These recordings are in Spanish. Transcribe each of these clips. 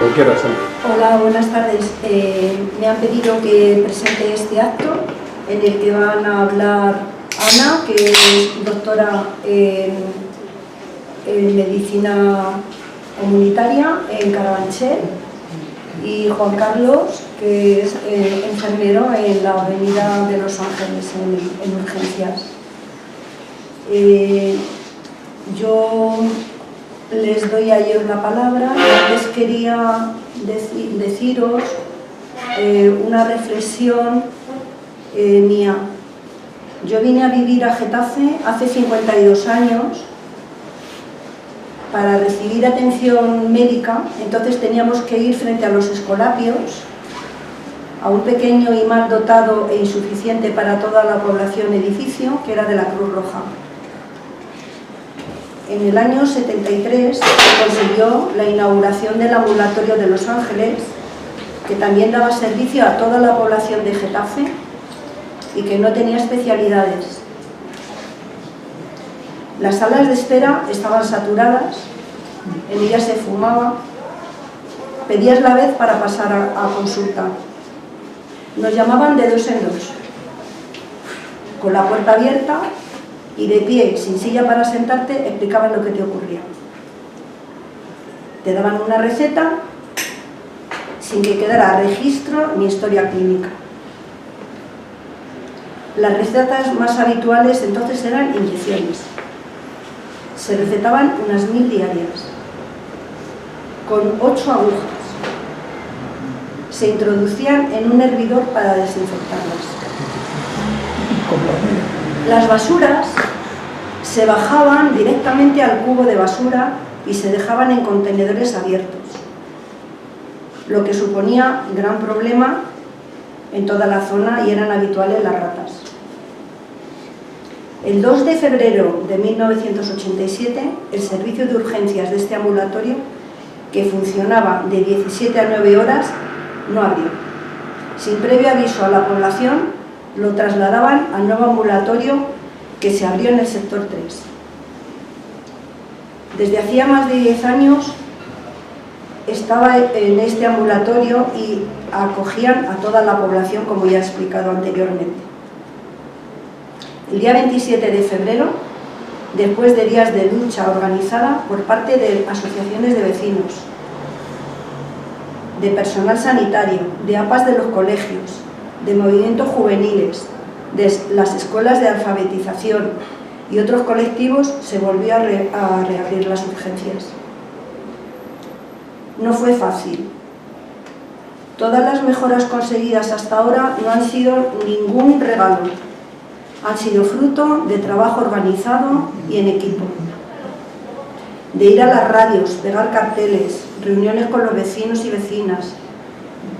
cualquiera, sí. Hola, buenas tardes. Me han pedido que presente este acto en el que van a hablar Ana, que es doctora en medicina comunitaria en Carabanchel, y Juan Carlos, que es enfermero en la Avenida de Los Ángeles, en urgencias. Yo les doy a ellos la palabra y les quería deciros una reflexión mía. Yo vine a vivir a Getafe hace 52 años para recibir atención médica. Entonces teníamos que ir frente a los Escolapios, a un pequeño y mal dotado e insuficiente para toda la población edificio, que era de la Cruz Roja. En el año 73 se consiguió la inauguración del ambulatorio de Los Ángeles, que también daba servicio a toda la población de Getafe y que no tenía especialidades. Las salas de espera estaban saturadas, en ellas se fumaba, pedías la vez para pasar a consulta. Nos llamaban de 2 en 2, con la puerta abierta y de pie, sin silla para sentarte, explicaban lo que te ocurría. Te daban una receta sin que quedara registro ni historia clínica. Las recetas más habituales entonces eran inyecciones. Se recetaban unas 1000 diarias, con 8 agujas. Se introducían en un hervidor para desinfectarlas. Las basuras se bajaban directamente al cubo de basura y se dejaban en contenedores abiertos, lo que suponía gran problema en toda la zona y eran habituales las ratas. El 2 de febrero de 1987, el servicio de urgencias de este ambulatorio, que funcionaba de 17 a 9 horas, no abrió. Sin previo aviso a la población, lo trasladaban al nuevo ambulatorio que se abrió en el sector 3. Desde hacía más de 10 años estaba en este ambulatorio y acogían a toda la población, como ya he explicado anteriormente. El día 27 de febrero, después de días de lucha organizada por parte de asociaciones de vecinos, de personal sanitario, de APAs de los colegios, de movimientos juveniles, de las escuelas de alfabetización y otros colectivos, se volvió a reabrir las urgencias. No fue fácil. Todas las mejoras conseguidas hasta ahora no han sido ningún regalo. Han sido fruto de trabajo organizado y en equipo. De ir a las radios, pegar carteles, reuniones con los vecinos y vecinas,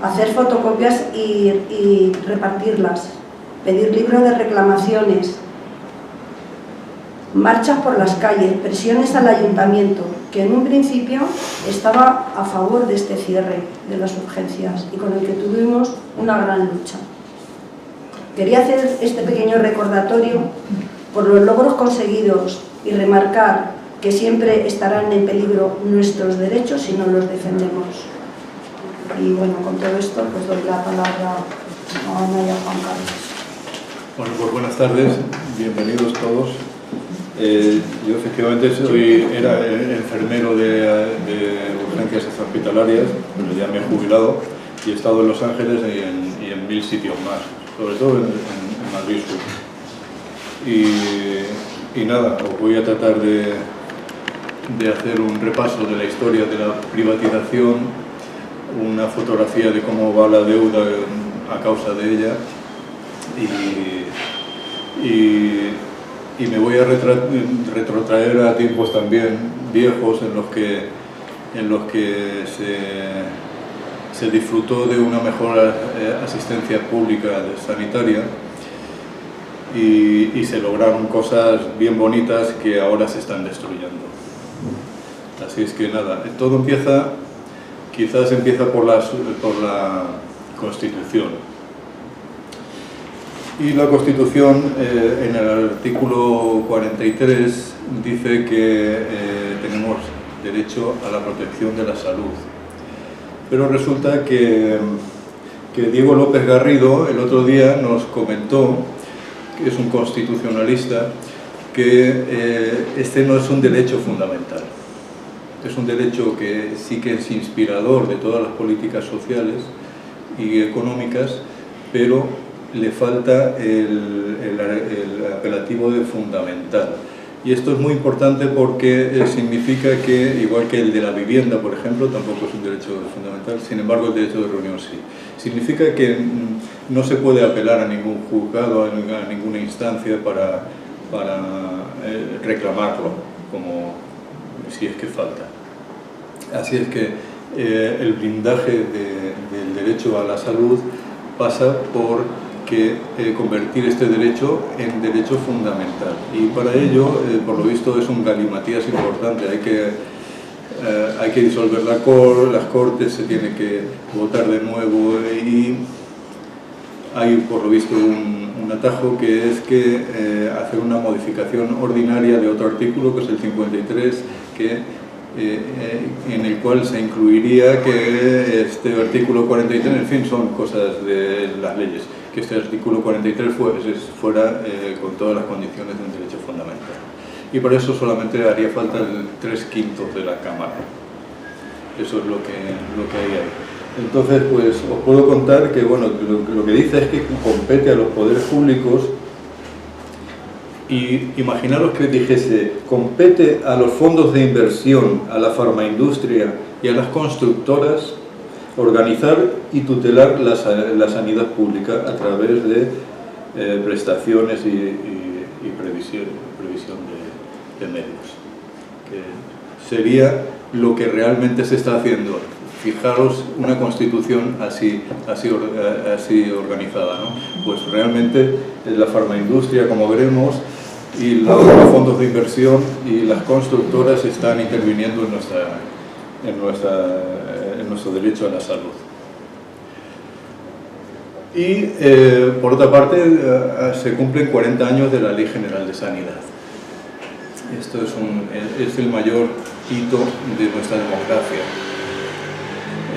hacer fotocopias y repartirlas, pedir libros de reclamaciones, marchas por las calles, presiones al ayuntamiento, que en un principio estaba a favor de este cierre de las urgencias y con el que tuvimos una gran lucha. Quería hacer este pequeño recordatorio por los logros conseguidos y remarcar que siempre estarán en peligro nuestros derechos si no los defendemos. Y bueno, con todo esto pues doy la palabra a Ana y a Juan Carlos. Bueno, pues buenas tardes, bienvenidos todos. Yo efectivamente era enfermero de urgencias extrahospitalarias, pero ya me he jubilado y he estado en Los Ángeles y en 1000 sitios más, sobre todo en Madrid Sur. Y nada, os voy a tratar de hacer un repaso de la historia de la privatización, una fotografía de cómo va la deuda a causa de ella y me voy a retrotraer a tiempos también viejos en los que se disfrutó de una mejor asistencia pública sanitaria y se lograron cosas bien bonitas que ahora se están destruyendo. Así es que nada, todo quizás empieza por la Constitución. Y la Constitución, en el artículo 43, dice que tenemos derecho a la protección de la salud. Pero resulta que Diego López Garrido el otro día nos comentó, que es un constitucionalista, que este no es un derecho fundamental. Es un derecho que sí que es inspirador de todas las políticas sociales y económicas, pero le falta el apelativo de fundamental. Y esto es muy importante porque significa que, igual que el de la vivienda, por ejemplo, tampoco es un derecho fundamental, sin embargo el derecho de reunión sí. Significa que no se puede apelar a ningún juzgado, a ninguna instancia para reclamarlo, como si es que falta. Así es que el blindaje del derecho a la salud pasa por convertir este derecho en derecho fundamental, y para ello, por lo visto, es un galimatías importante. Hay que disolver las Cortes, se tiene que votar de nuevo, y hay, por lo visto, un atajo, que es hacer una modificación ordinaria de otro artículo, que es el 53, en el cual se incluiría que este artículo 43, en fin, son cosas de las leyes, que este artículo 43 fuera con todas las condiciones de un derecho fundamental. Y por eso solamente haría falta el 3/5 de la Cámara. Eso es lo que hay ahí. Entonces, pues os puedo contar que, bueno, lo que dice es que compete a los poderes públicos. Y imaginaros que dijese, compete a los fondos de inversión, a la farmaindustria y a las constructoras organizar y tutelar la sanidad pública a través de prestaciones y previsión de medios. Que sería lo que realmente se está haciendo. Fijaros una constitución así organizada, ¿no? Pues realmente la farmaindustria, como veremos, y los fondos de inversión y las constructoras están interviniendo en nuestro derecho a la salud. Y por otra parte, se cumplen 40 años de la Ley General de Sanidad. Esto es el mayor hito de nuestra democracia.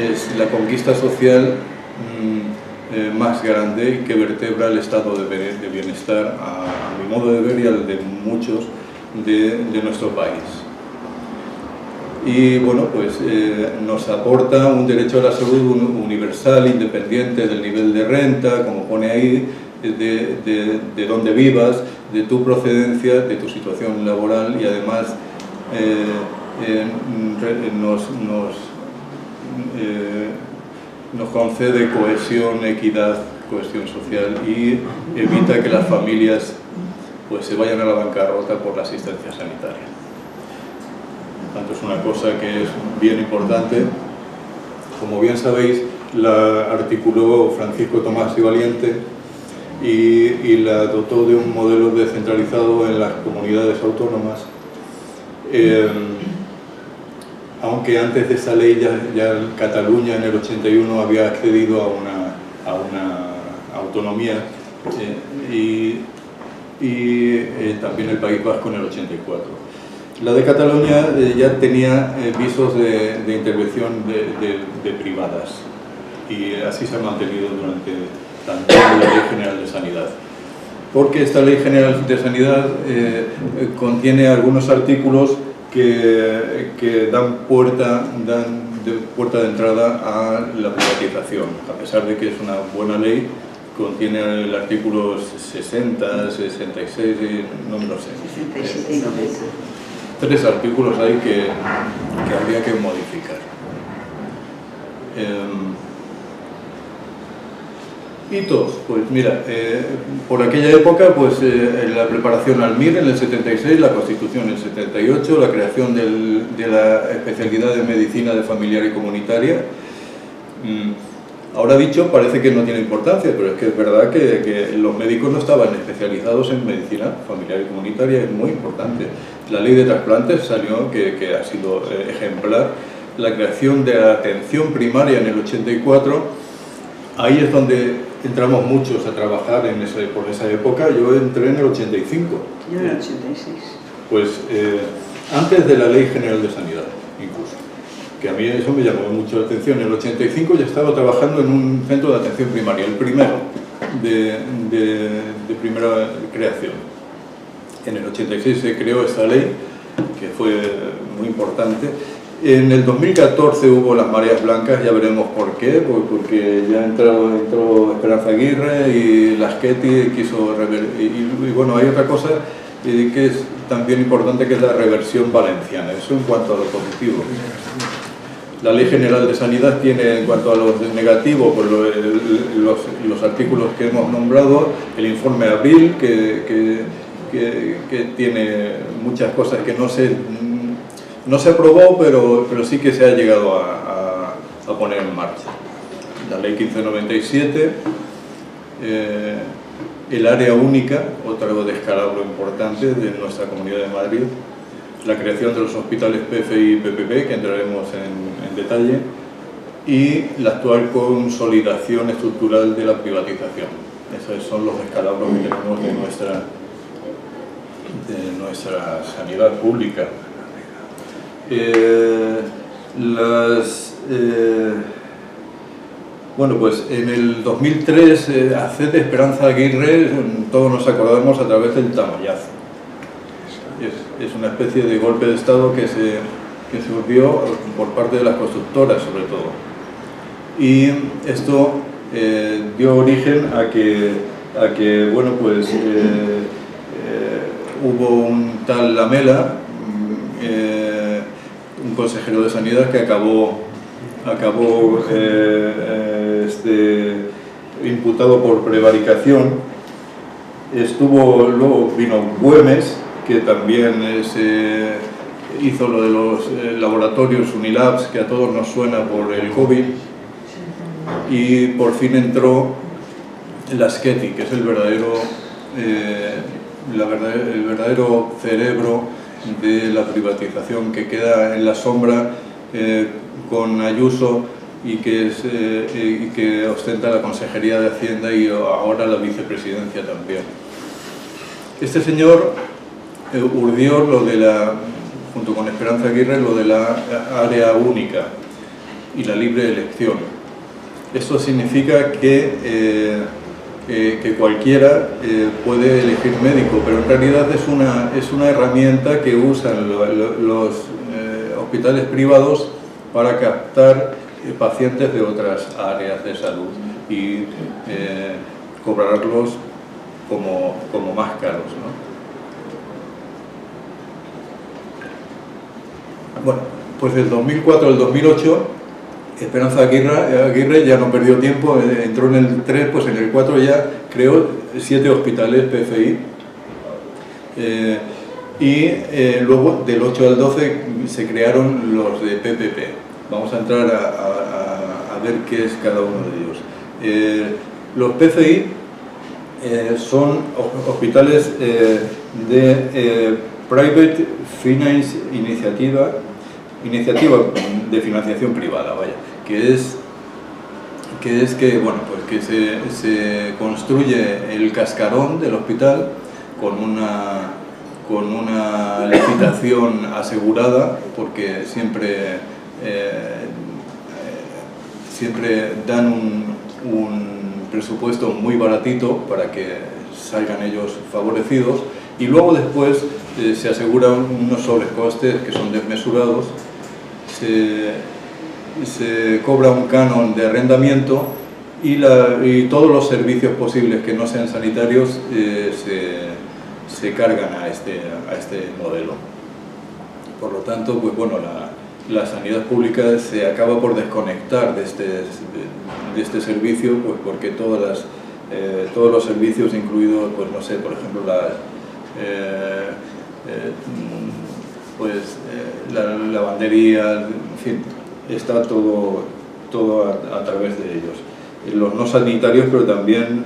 Es la conquista social más grande que vertebra el estado de bienestar, a mi modo de ver, y al de muchos de nuestro país. Y bueno, pues nos aporta un derecho a la salud universal, independiente del nivel de renta, como pone ahí, de dónde vivas, de tu procedencia, de tu situación laboral, y además nos concede cohesión, equidad, cohesión social, y evita que las familias pues se vayan a la bancarrota por la asistencia sanitaria. Por tanto, es una cosa que es bien importante. Como bien sabéis, la articuló Francisco Tomás y Valiente y la dotó de un modelo descentralizado en las comunidades autónomas. Aunque antes de esa ley ya Cataluña en el 81 había accedido a una autonomía, y también el País Vasco en el 84. La de Cataluña ya tenía visos de intervención de privadas, y así se ha mantenido durante tanto la Ley General de Sanidad. Porque esta Ley General de Sanidad contiene algunos artículos que dan puerta de entrada a la privatización, a pesar de que es una buena ley. Contiene el artículo 60, 66, no me lo sé. 67 y 90. 3 artículos hay que habría que modificar. Hitos, pues mira, por aquella época, pues la preparación al MIR en el 76, la Constitución en el 78, la creación de la especialidad de Medicina de Familiar y Comunitaria. Ahora dicho, parece que no tiene importancia, pero es que es verdad que los médicos no estaban especializados en medicina familiar y comunitaria, es muy importante. La ley de trasplantes salió, que ha sido ejemplar. La creación de la atención primaria en el 84, ahí es donde entramos muchos a trabajar por esa época. Yo entré en el 85. Yo en el 86. Pues antes de la Ley General de Sanidad, incluso. que a mí eso me llamó mucho la atención. En el 85 ya estaba trabajando en un centro de atención primaria, el primero de primera creación. En el 86 se creó esta ley, que fue muy importante. En el 2014 hubo las mareas blancas, ya veremos por qué, porque ya entró Esperanza Aguirre y Laschetti quiso y bueno, hay otra cosa que es también importante, que es la reversión valenciana. Eso en cuanto a lo positivo. La Ley General de Sanidad tiene, en cuanto a lo negativo, pues los artículos que hemos nombrado, el informe Abril, que tiene muchas cosas que no se aprobó, pero sí que se ha llegado a poner en marcha. La Ley 1597, el área única, otro descalabro importante de nuestra Comunidad de Madrid, la creación de los hospitales PFI y PPP, que entraremos en detalle, y la actual consolidación estructural de la privatización. Esos son los descalabros que tenemos de nuestra sanidad pública. Bueno, pues en el 2003 accede Esperanza Aguirre, todos nos acordamos, a través del tamallazo. Es una especie de golpe de Estado que se dio por parte de las constructoras, sobre todo. Y esto dio origen a que bueno, pues hubo un tal Lamela, un consejero de Sanidad, que acabó imputado por prevaricación. Luego vino Güemes, que también hizo lo de los laboratorios Unilabs, que a todos nos suena por el COVID, y por fin entró Laschetti, que es el verdadero cerebro de la privatización, que queda en la sombra con Ayuso y que ostenta la Consejería de Hacienda y ahora la vicepresidencia también. Este señor urdió junto con Esperanza Aguirre, lo de la área única y la libre elección. Esto significa que cualquiera puede elegir médico, pero en realidad es una herramienta que usan los hospitales privados para captar pacientes de otras áreas de salud y cobrarlos como más caros, ¿no? Bueno, pues del 2004 al 2008 Esperanza Aguirre ya no perdió tiempo, entró en el 3, pues en el 4 ya creó 7 hospitales PFI, y luego del 8 al 12 se crearon los de PPP. Vamos a entrar a ver qué es cada uno de ellos. Los PFI son hospitales de Private Finance Initiativa de financiación privada, vaya, que se construye el cascarón del hospital con una licitación asegurada, porque siempre dan un presupuesto muy baratito para que salgan ellos favorecidos, y luego después se aseguran unos sobrecostes que son desmesurados. Se cobra un canon de arrendamiento y todos los servicios posibles que no sean sanitarios se cargan a este modelo. Por lo tanto, pues bueno, la sanidad pública se acaba por desconectar de este servicio, pues porque todos los servicios, incluidos, pues no sé, por ejemplo, la lavandería, en fin, está todo a través de ellos. Los no sanitarios, pero también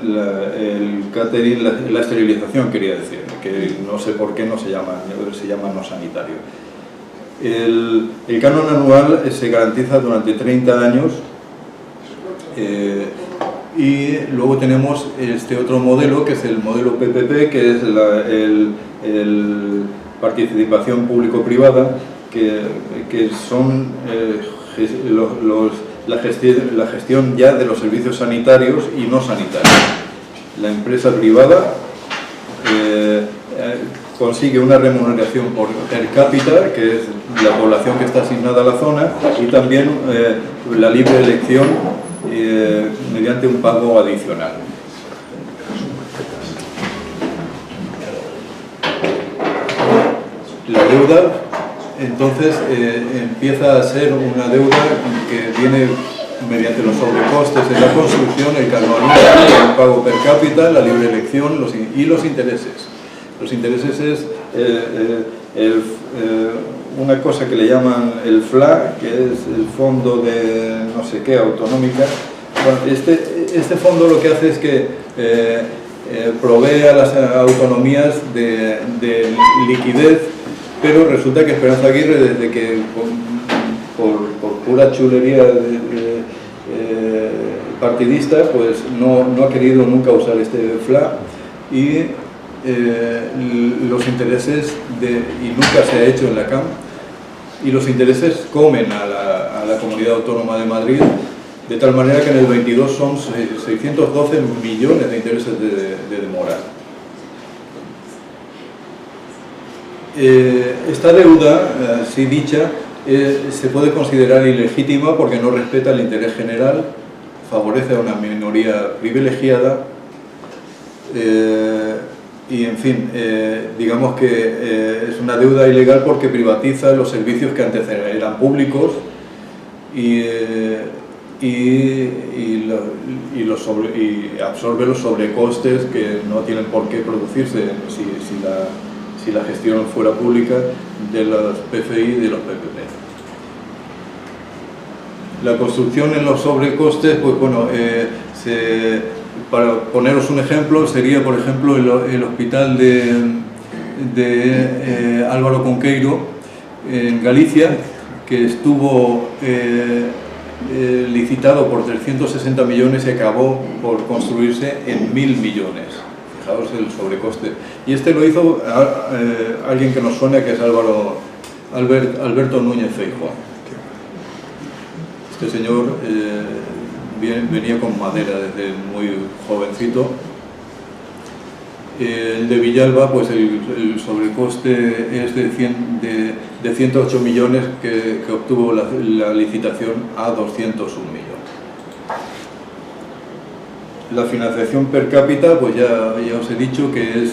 el catering, la esterilización, quería decir, que no sé por qué se llama no sanitario. El canon anual se garantiza durante 30 años, y luego tenemos este otro modelo, que es el modelo PPP, que es el participación público-privada, que son la gestión ya de los servicios sanitarios y no sanitarios. La empresa privada consigue una remuneración por per cápita, que es la población que está asignada a la zona, y también la libre elección mediante un pago adicional. La deuda, entonces, empieza a ser una deuda que viene mediante los sobrecostes de la construcción, el cargo anual, el pago per cápita, la libre elección y los intereses. Los intereses es una cosa que le llaman el FLA, que es el fondo de no sé qué, autonómica. Bueno, este fondo lo que hace es que provee a las autonomías de liquidez, pero resulta que Esperanza Aguirre, desde que por pura chulería partidista, pues no ha querido nunca usar este FLA, y los intereses y nunca se ha hecho en la CAM, y los intereses comen a la Comunidad Autónoma de Madrid, de tal manera que en el 22 son 612 millones de intereses de demora. Esta deuda, así dicha, se puede considerar ilegítima porque no respeta el interés general, favorece a una minoría privilegiada, y en fin, digamos que es una deuda ilegal porque privatiza los servicios que antes eran públicos y absorbe los sobrecostes que no tienen por qué producirse si la gestión fuera pública de los PFI y de los PPP. La construcción en los sobrecostes, pues bueno, para poneros un ejemplo, sería por ejemplo el hospital de Álvaro Conqueiro en Galicia, que estuvo licitado por 360 millones y acabó por construirse en 1.000 millones. Fijaos el sobrecoste. Y este lo hizo alguien que nos suena, que es Alberto Núñez Feijóo. Este señor venía con madera desde muy jovencito. El de Villalba, pues el sobrecoste es de 108 millones que obtuvo la licitación a 201 millones. La financiación per cápita, pues ya os he dicho que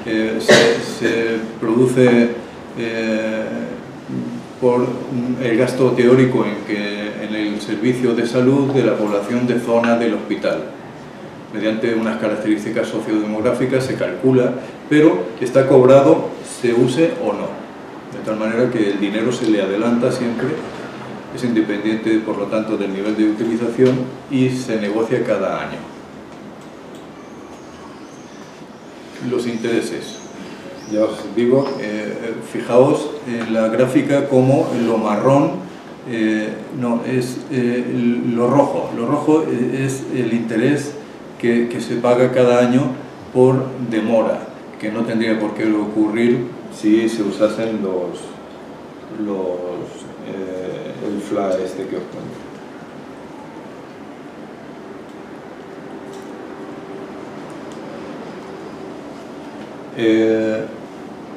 se produce por el gasto teórico en el servicio de salud de la población de zona del hospital. Mediante unas características sociodemográficas se calcula, pero está cobrado se use o no. De tal manera que el dinero se le adelanta siempre, es independiente por lo tanto del nivel de utilización y se negocia cada año. Los intereses. Ya os digo, fijaos en la gráfica como lo marrón es lo rojo. Lo rojo es el interés que se paga cada año por demora, que no tendría por qué ocurrir si se usasen el FLA este que os cuento.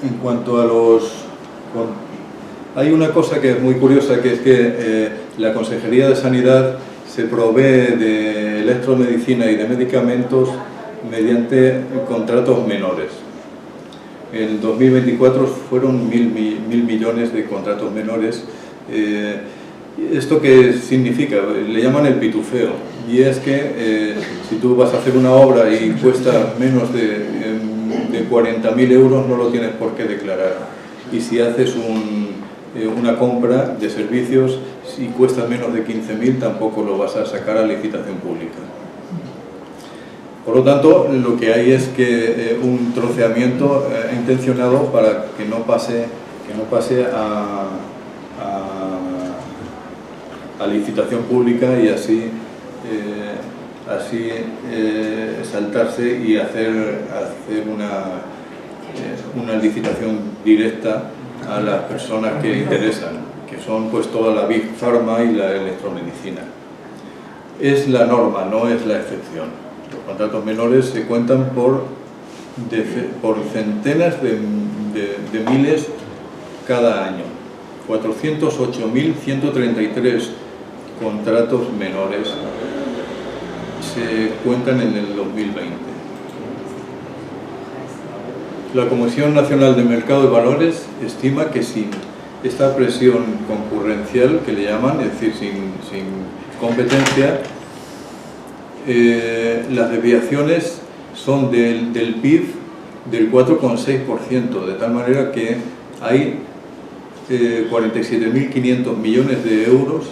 En cuanto a hay una cosa que es muy curiosa, que es que la Consejería de Sanidad se provee de electromedicina y de medicamentos mediante contratos menores. En 2024 fueron 1.000 millones de contratos menores. ¿Esto qué significa? Le llaman el pitufeo, y es que si tú vas a hacer una obra y cuesta menos de 40.000 euros, no lo tienes por qué declarar. Y si haces una compra de servicios, si cuesta menos de 15.000, tampoco lo vas a sacar a licitación pública. Por lo tanto, lo que hay es que un troceamiento intencionado para que no pase a licitación pública y así saltarse y hacer una licitación directa a las personas que interesan. que son pues toda la Big Pharma y la electromedicina. Es la norma, no es la excepción. Los contratos menores se cuentan por centenas de miles cada año. 408.133 contratos menores se cuentan en el 2020. La Comisión Nacional de Mercado de Valores estima que sin esta presión concurrencial, que le llaman, es decir, sin competencia, las desviaciones son del PIB del 4,6%, de tal manera que hay 47.500 millones de euros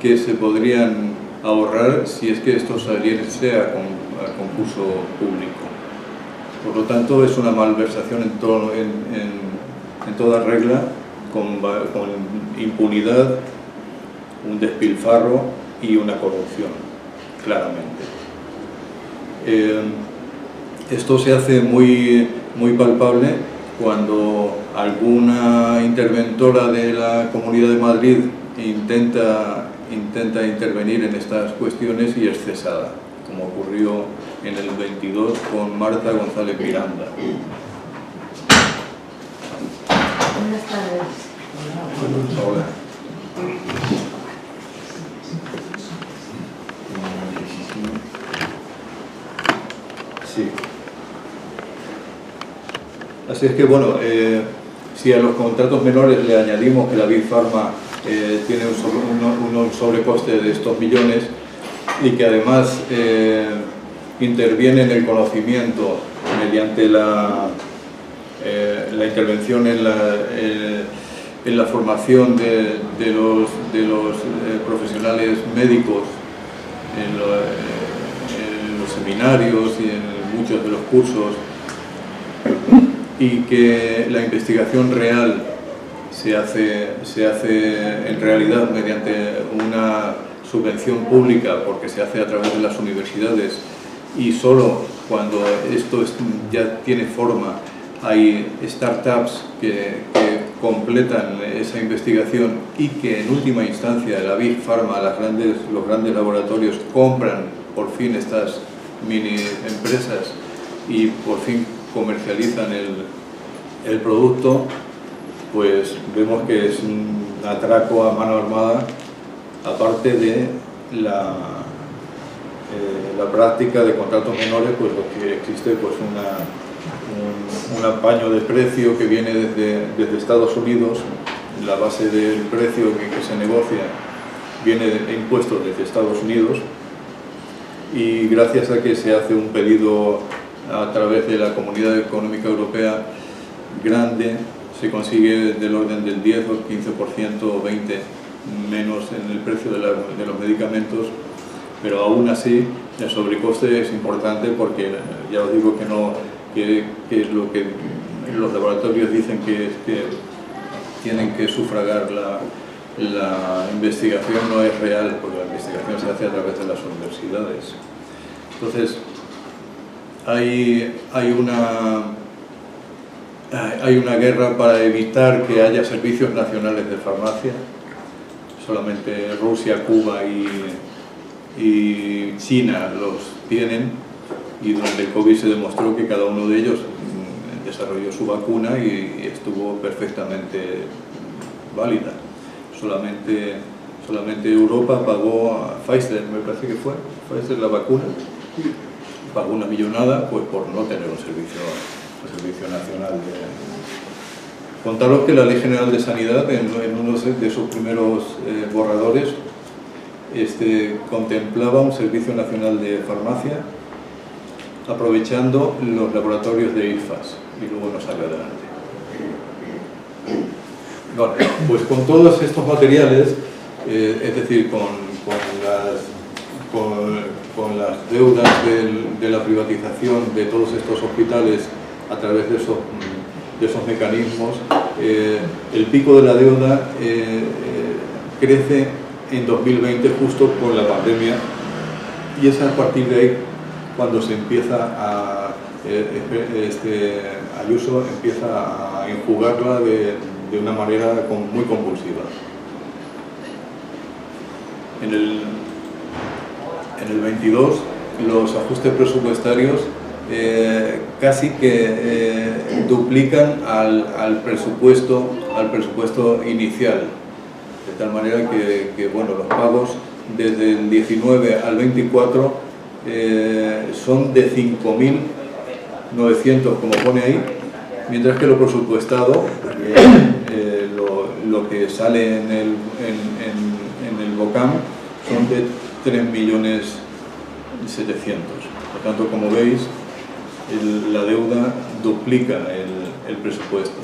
que se podrían ahorrar si es que esto saliese a concurso público. Por lo tanto, es una malversación en toda regla, con impunidad, un despilfarro y una corrupción, claramente. Esto se hace muy palpable cuando alguna interventora de la Comunidad de Madrid intenta intervenir en estas cuestiones y es cesada, como ocurrió en el 22 con Marta González Miranda. Buenas tardes. Hola. Sí. Así es que, bueno, si a los contratos menores le añadimos que la Big Pharma tiene un sobrecoste de estos millones y que además interviene en el conocimiento mediante la intervención en la formación de los profesionales médicos, en los seminarios y en muchos de los cursos, y que la investigación real se hace en realidad mediante una subvención pública, porque se hace a través de las universidades, y solo cuando esto ya tiene forma hay startups que completan esa investigación y que en última instancia la Big Pharma, los grandes laboratorios compran por fin estas mini empresas y por fin comercializan el producto, pues vemos que es un atraco a mano armada, aparte de la práctica de contratos menores, pues lo que existe pues un apaño de precio que viene desde Estados Unidos. La base del precio que se negocia viene impuesto desde Estados Unidos, y gracias a que se hace un pedido a través de la Comunidad Económica Europea grande, se consigue del orden del 10 o 15% o 20% menos en el precio de los medicamentos, pero aún así el sobrecoste es importante, porque ya os digo que es lo que los laboratorios dicen que tienen que sufragar la investigación, no es real, porque la investigación se hace a través de las universidades. Entonces, hay una guerra para evitar que haya servicios nacionales de farmacia. Solamente Rusia, Cuba y China los tienen, y durante el COVID se demostró que cada uno de ellos desarrolló su vacuna y estuvo perfectamente válida. Solamente Europa pagó a Pfizer, me parece que fue Pfizer, la vacuna, pagó una millonada pues por no tener un servicio nacional. Contaros que la Ley General de Sanidad, en uno de sus primeros borradores, contemplaba un Servicio Nacional de Farmacia aprovechando los laboratorios de IFAS, y luego no salió adelante. Bueno, pues con todos estos materiales, es decir, con las deudas de la privatización de todos estos hospitales a través de esos mecanismos, el pico de la deuda crece en 2020 justo con la pandemia, y es a partir de ahí cuando se empieza Ayuso empieza a enjugarla de de una manera muy compulsiva. En el 22 los ajustes presupuestarios casi que duplican al presupuesto inicial, de tal manera que bueno, los pagos desde el 19 al 24 son de 5.900, como pone ahí, mientras que lo presupuestado, lo que sale en el BOCAM, son de 3.700.000. Por tanto, como veis, la deuda duplica el presupuesto.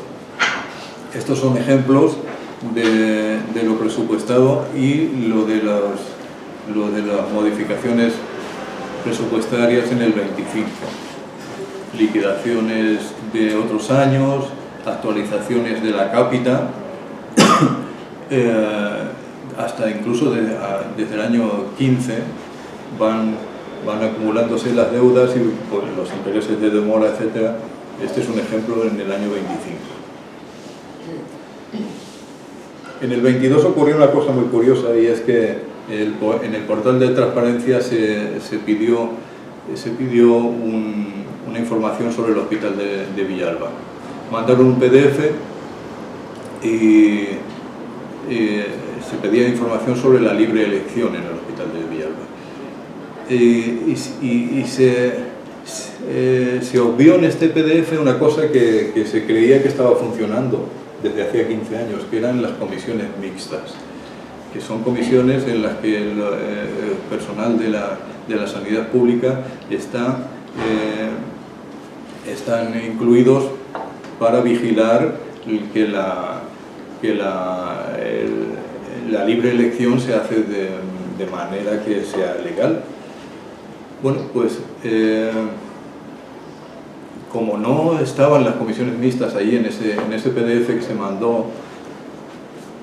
Estos son ejemplos de lo presupuestado y lo de las modificaciones presupuestarias en el 25. Liquidaciones de otros años, actualizaciones de la cápita, hasta incluso desde el año 15 van acumulándose las deudas y pues, los intereses de demora, etc. Este es un ejemplo en el año 25. En el 22 ocurrió una cosa muy curiosa, y es que en el portal de transparencia se pidió una información sobre el hospital de Villalba. Mandaron un PDF y se pedía información sobre la libre elección en el hospital de Villalba. Se obvió en este PDF una cosa que se creía que estaba funcionando desde hacía 15 años, que eran las comisiones mixtas, que son comisiones en las que el personal de la sanidad pública están incluidos para vigilar que la libre elección se hace de manera que sea legal. Bueno, pues como no estaban las comisiones mixtas ahí en ese PDF que se mandó,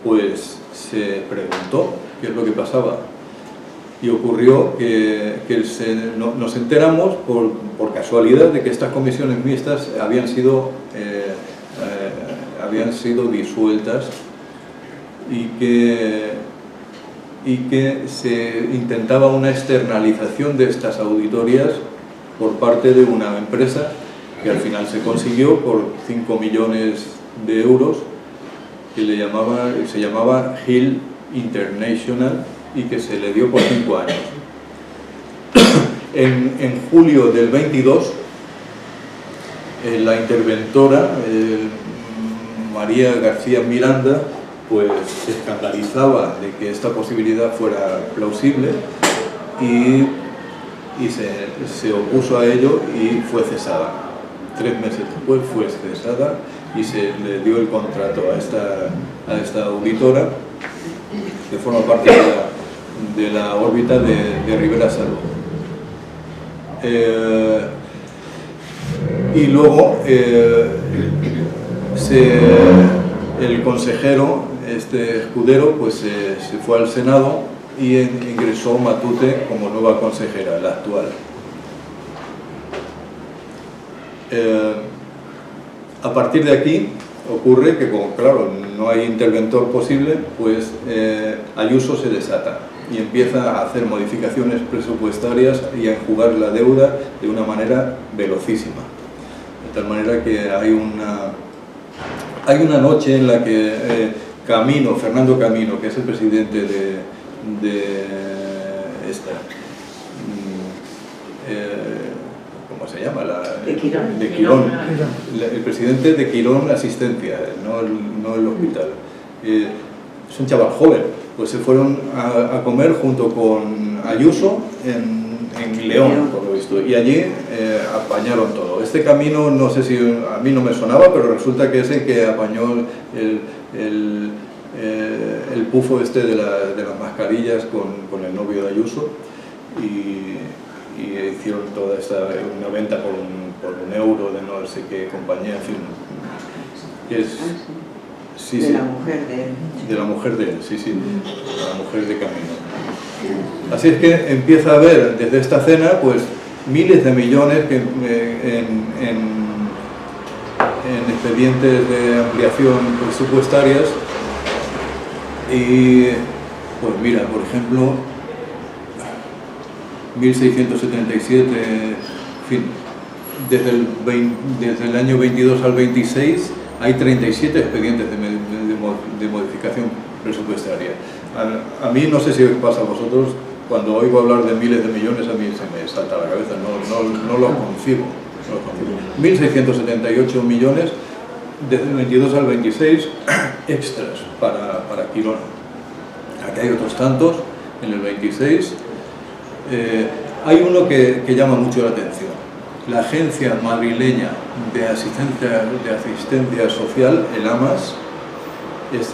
pues se preguntó qué es lo que pasaba. Y ocurrió que nos enteramos por casualidad de que estas comisiones mixtas habían sido disueltas y que se intentaba una externalización de estas auditorías por parte de una empresa que al final se consiguió por 5 millones de euros, que se llamaba Hill International, y que se le dio por 5 años. En julio del 22, la interventora, María García Miranda, pues se escandalizaba de que esta posibilidad fuera plausible y se opuso a ello y fue cesada. 3 meses después fue cesada y se le dio el contrato a esta auditora, que forma parte de la órbita de Rivera Salud. Y luego el consejero, Escudero, pues se fue al Senado y ingresó Matute como nueva consejera, la actual. A partir de aquí ocurre que, como claro, no hay interventor posible, pues Ayuso se desata y empieza a hacer modificaciones presupuestarias y a enjugar la deuda de una manera velocísima. De tal manera que hay una noche en la que Fernando Camino, que es el presidente ¿cómo se llama? De Quirón. De Quirón. El presidente de Quirón Asistencia, no el hospital. Es un chaval joven, pues se fueron a comer junto con Ayuso en León, por lo visto, y allí apañaron todo. Este Camino, no sé si a mí no me sonaba, pero resulta que es el que apañó el pufo de las mascarillas con el novio de Ayuso, y hicieron toda una venta por un euro de no sé qué compañía, en fin. De la mujer de él. De la mujer de él, sí, de la mujer de Camino. Así es que empieza a haber desde esta cena pues miles de millones en expedientes de ampliación presupuestarias y pues mira, por ejemplo, 1677, en fin, desde el año 22 al 26 hay 37 expedientes de modificación presupuestaria. A mí, no sé si os pasa a vosotros, cuando oigo hablar de miles de millones, a mí se me salta la cabeza, no lo concibo. 1.678 millones desde el 22 al 26 extras para Quirón. Aquí hay otros tantos, en el 26. Hay uno que llama mucho la atención. La Agencia Madrileña de Asistencia Social, el AMAS, es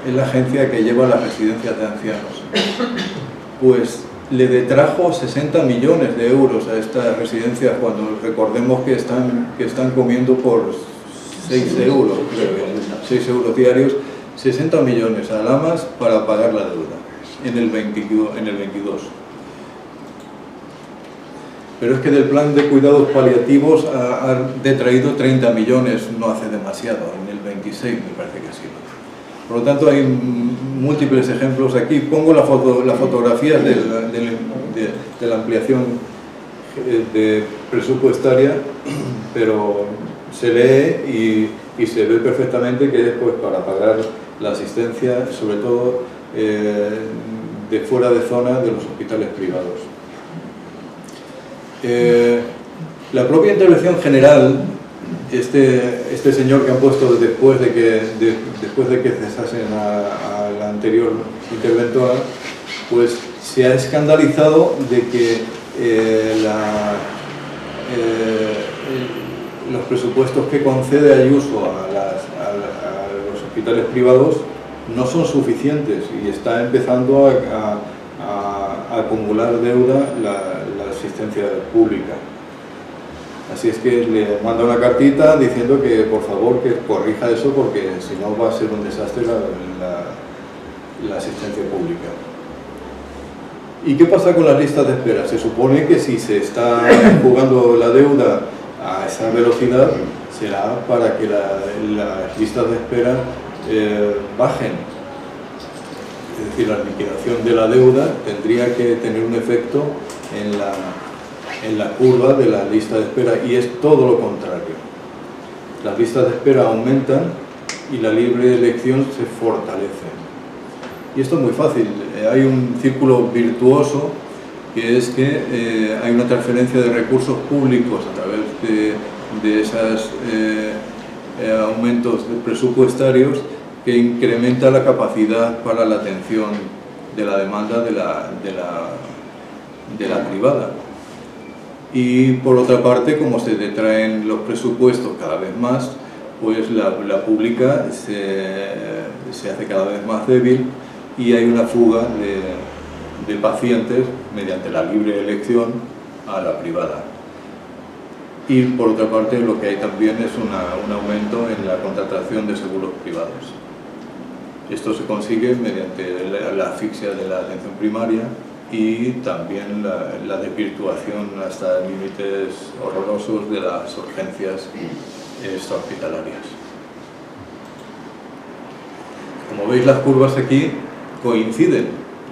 es la agencia que lleva las residencias de ancianos. Pues le detrajo 60 millones de euros a estas residencias, cuando recordemos que están comiendo por 6 euros, creo, 6 euros diarios, 60 millones a AMAS para pagar la deuda en el 22. Pero es que del plan de cuidados paliativos ha detraído 30 millones, no hace demasiado, en el 26 me parece que sí. Por lo tanto, hay múltiples ejemplos. Aquí pongo la fotografía de la ampliación presupuestaria, pero se lee y se ve perfectamente que es pues para pagar la asistencia, sobre todo de fuera de zona de los hospitales privados. La propia intervención general, este señor que han puesto después de que cesasen a la anterior interventora, pues se ha escandalizado de que los presupuestos que concede Ayuso a los hospitales privados no son suficientes y está empezando a acumular deuda la asistencia pública. Así es que le manda una cartita diciendo que por favor que corrija eso, porque si no va a ser un desastre la asistencia pública. ¿Y qué pasa con las listas de espera? Se supone que si se está jugando la deuda a esa velocidad será para que las listas de espera bajen. Es decir, la liquidación de la deuda tendría que tener un efecto en la curva de la lista de espera, y es todo lo contrario. Las listas de espera aumentan y la libre elección se fortalece. Y esto es muy fácil. Hay un círculo virtuoso, que es que hay una transferencia de recursos públicos a través de esos aumentos presupuestarios, que incrementa la capacidad para la atención de la demanda de la privada. Y por otra parte, como se detraen los presupuestos cada vez más, pues la pública se hace cada vez más débil y hay una fuga de pacientes mediante la libre elección a la privada. Y por otra parte, lo que hay también es un aumento en la contratación de seguros privados. Esto se consigue mediante la asfixia de la atención primaria y también la desvirtuación hasta límites horrorosos de las urgencias extrahospitalarias. Como veis, las curvas aquí coinciden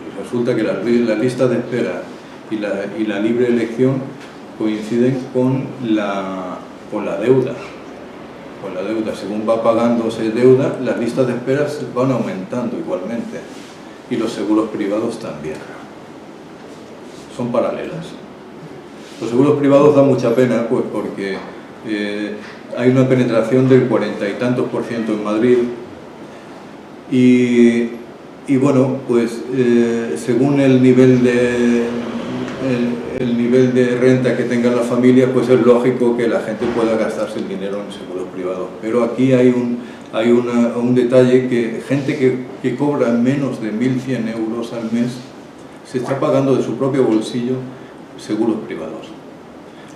y resulta que las listas de espera y la libre elección coinciden con la deuda. Con la deuda, según va pagándose deuda, las listas de espera van aumentando igualmente, y los seguros privados también. Son paralelas. Los seguros privados dan mucha pena, pues porque hay una penetración del 40 y tantos % en Madrid, y bueno, pues según el nivel de renta que tengan las familias, pues es lógico que la gente pueda gastarse el dinero en seguros privados. Pero aquí hay un detalle, que gente que cobra menos de 1.100 euros al mes se está pagando de su propio bolsillo seguros privados.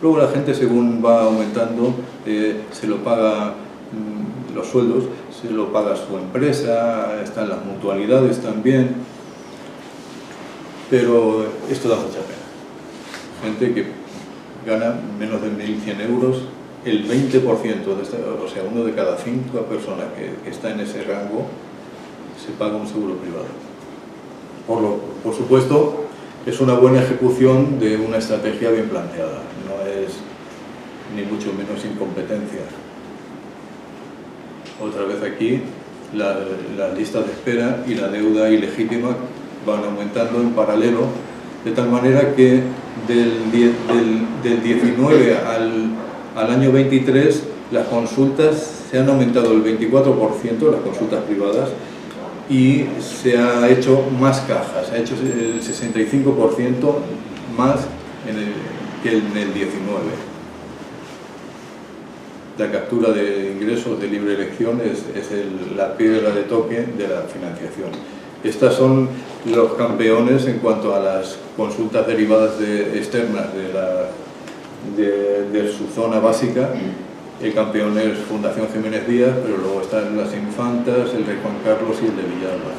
Luego la gente, según va aumentando, se lo paga los sueldos, se lo paga su empresa, están las mutualidades también, pero esto da mucha pena. Gente gana menos de 1.100 euros, el 20% de esta, o sea, 1 de cada 5 personas que está en ese rango se paga un seguro privado. Por supuesto, es una buena ejecución de una estrategia bien planteada, no es ni mucho menos incompetencia. Otra vez aquí, las listas de espera y la deuda ilegítima van aumentando en paralelo, de tal manera que del 19 al año 23 las consultas se han aumentado el 24%, las consultas privadas, y se ha hecho más cajas, se ha hecho el 65% más que en el 19. La captura de ingresos de libre elección es la piedra de toque de la financiación. Estas son los campeones en cuanto a las consultas derivadas externas de su zona básica. El campeón es Fundación Jiménez Díaz, pero luego están las Infantas, el Rey Juan Carlos y el de Villalba,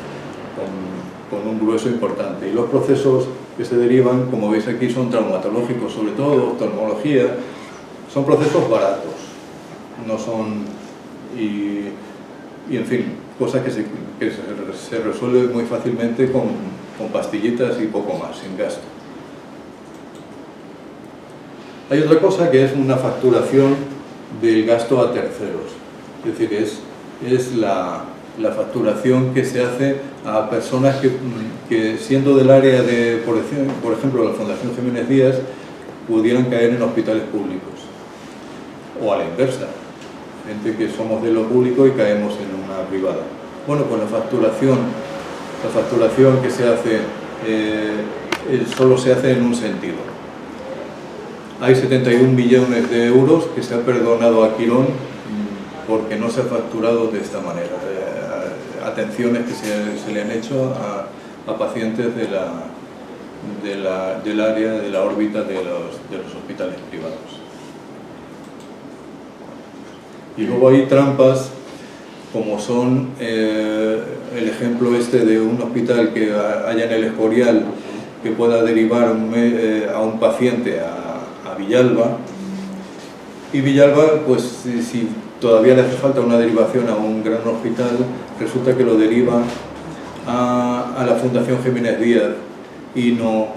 con un grueso importante. Y los procesos que se derivan, como veis aquí, son traumatológicos, sobre todo oftalmología, son procesos baratos, no son, y en fin, cosas que se resuelven muy fácilmente con pastillitas y poco más, sin gasto. Hay otra cosa que es una facturación del gasto a terceros, es decir, es la facturación que se hace a personas que siendo del área de, por ejemplo, la Fundación Jiménez Díaz, pudieran caer en hospitales públicos, o a la inversa, gente que somos de lo público y caemos en una privada. Bueno, pues la facturación que se hace solo se hace en un sentido. Hay 71 millones de euros que se ha perdonado a Quirón porque no se ha facturado de esta manera. Atenciones que se le han hecho a pacientes del área, de la órbita de los hospitales privados. Y luego hay trampas, como son el ejemplo este de un hospital que haya en el Escorial que pueda derivar a un paciente a Villalba, y Villalba, pues si todavía le hace falta una derivación a un gran hospital, resulta que lo deriva a la Fundación Jiménez Díaz y no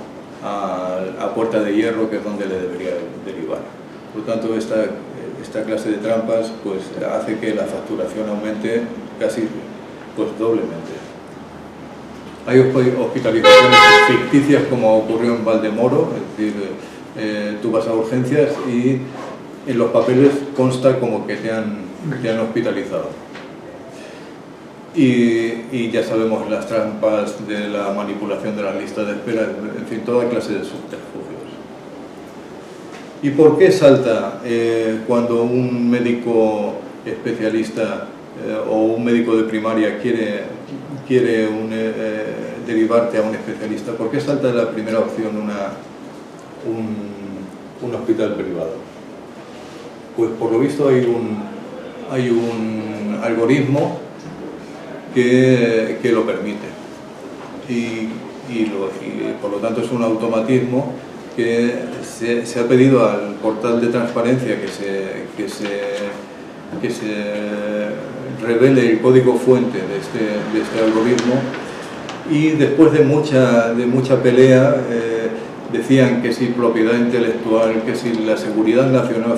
a Puerta de Hierro, que es donde le debería derivar. Por lo tanto, esta clase de trampas pues hace que la facturación aumente casi pues doblemente. Hay hospitalizaciones ficticias, como ocurrió en Valdemoro, es decir, tú vas a urgencias y en los papeles consta como que te han hospitalizado. Y ya sabemos las trampas de la manipulación de las listas de espera, en fin, toda clase de subterfugios. ¿Y por qué salta cuando un médico especialista o un médico de primaria quiere derivarte a un especialista? ¿Por qué salta la primera opción un hospital privado? Pues por lo visto hay un algoritmo que lo permite y por lo tanto es un automatismo que se ha pedido al portal de transparencia que se revele el código fuente de este algoritmo, y después de mucha pelea decían que si propiedad intelectual, que si la seguridad nacional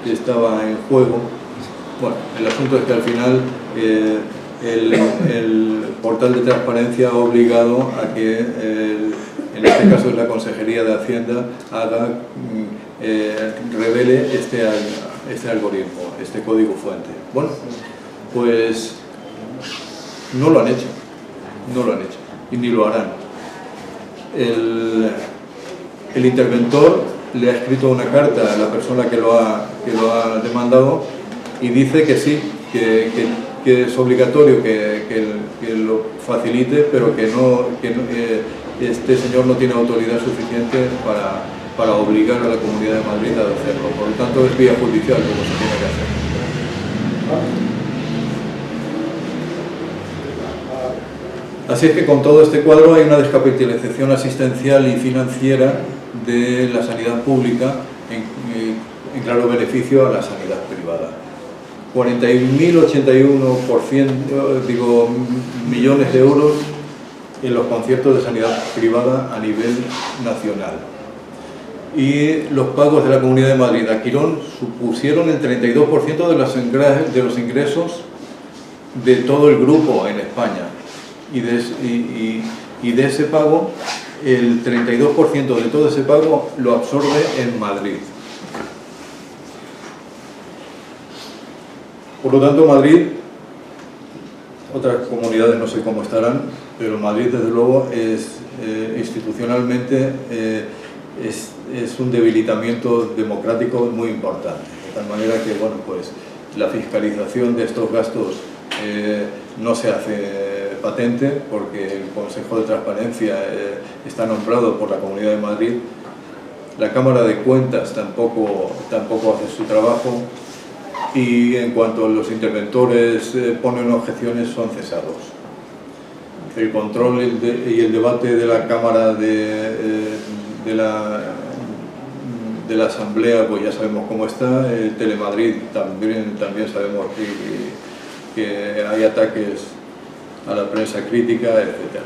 estaba en juego. Bueno, el asunto es que al final el portal de transparencia ha obligado a que, en este caso es la Consejería de Hacienda, revele este algoritmo, este código fuente. Bueno, pues no lo han hecho, y ni lo harán. El interventor le ha escrito una carta a la persona que lo ha demandado y dice que sí, que es obligatorio que lo facilite, pero que este señor no tiene autoridad suficiente para obligar a la Comunidad de Madrid a hacerlo. Por lo tanto, es vía judicial como se tiene que hacer. Así es que con todo este cuadro hay una descapitalización asistencial y financiera de la sanidad pública en claro beneficio a la sanidad privada. 40.081 millones de euros en los conciertos de sanidad privada a nivel nacional. Y los pagos de la Comunidad de Madrid a Quirón supusieron el 32% de los ingresos de todo el grupo en España. Y de ese pago, el 32% de todo ese pago lo absorbe en Madrid. Por lo tanto, Madrid, otras comunidades no sé cómo estarán, pero Madrid desde luego es institucionalmente es un debilitamiento democrático muy importante, de tal manera que bueno, pues, la fiscalización de estos gastos no se hace patente, porque el Consejo de Transparencia está nombrado por la Comunidad de Madrid, la Cámara de Cuentas tampoco hace su trabajo, y en cuanto los interventores ponen objeciones, son cesados. El control y el debate de la Cámara de la Asamblea, pues ya sabemos cómo está. Telemadrid también sabemos que hay ataques a la prensa crítica, etc.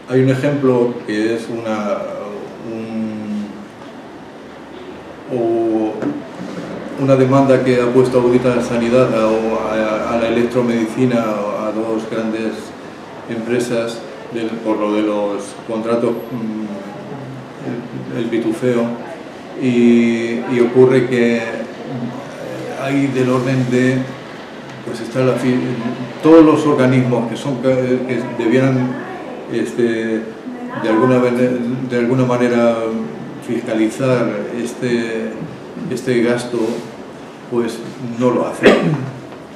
Hay un ejemplo que es una demanda que ha puesto Audita Sanidad a la electromedicina, a dos grandes empresas por lo de los contratos, el pitufeo, y ocurre que hay del orden de, pues está todos los organismos que debieran de alguna manera fiscalizar este gasto, pues no lo hacen.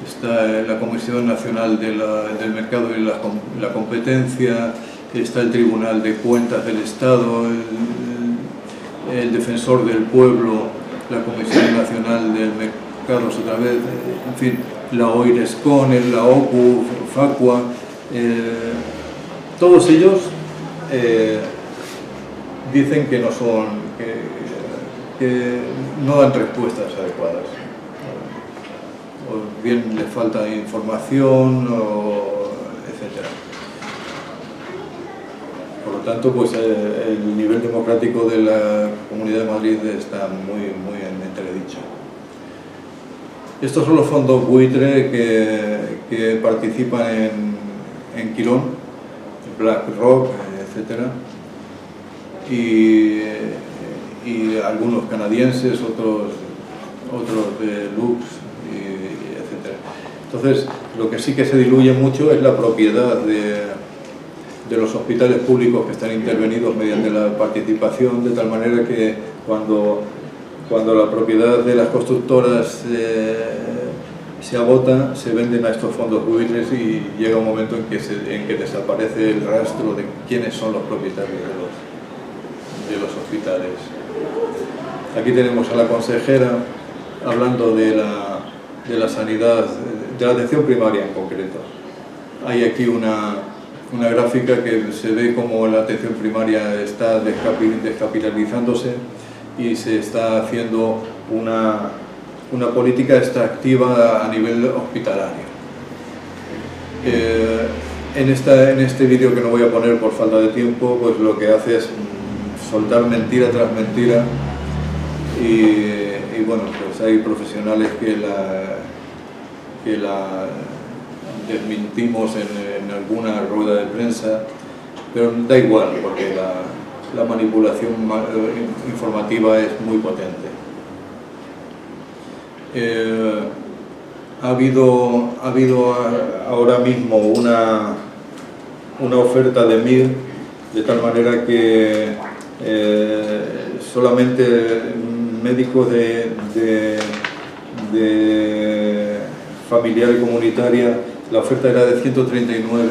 Está la Comisión Nacional del Mercado y la Competencia, está el Tribunal de Cuentas del Estado, el Defensor del Pueblo, la Comisión Nacional del Mercado, otra vez, en fin, la OIRESCON, la OCU, FACUA, todos ellos dicen que no son, que no dan respuestas adecuadas. O bien les falta información, etc. Por lo tanto, pues el nivel democrático de la Comunidad de Madrid está muy en entredicho. Estos son los fondos buitre que participan en Quirón, BlackRock, etc. Y algunos canadienses, otros de Lux, etc. Entonces, lo que sí que se diluye mucho es la propiedad de los hospitales públicos que están intervenidos mediante la participación, de tal manera que cuando la propiedad de las constructoras se agota, se venden a estos fondos buitres y llega un momento en que desaparece el rastro de quiénes son los propietarios de los hospitales. Aquí tenemos a la consejera hablando de la sanidad, de la atención primaria en concreto. Hay aquí una gráfica que se ve como la atención primaria está descapitalizándose y se está haciendo una política extractiva a nivel hospitalario. En este vídeo, que no voy a poner por falta de tiempo, pues lo que hace es soltar mentira tras mentira y bueno, pues hay profesionales que la desmintimos en alguna rueda de prensa, pero da igual, porque la manipulación informativa es muy potente. Ha habido ahora mismo una oferta de MIR, de tal manera que solamente médicos de familiar y comunitaria, la oferta era de 139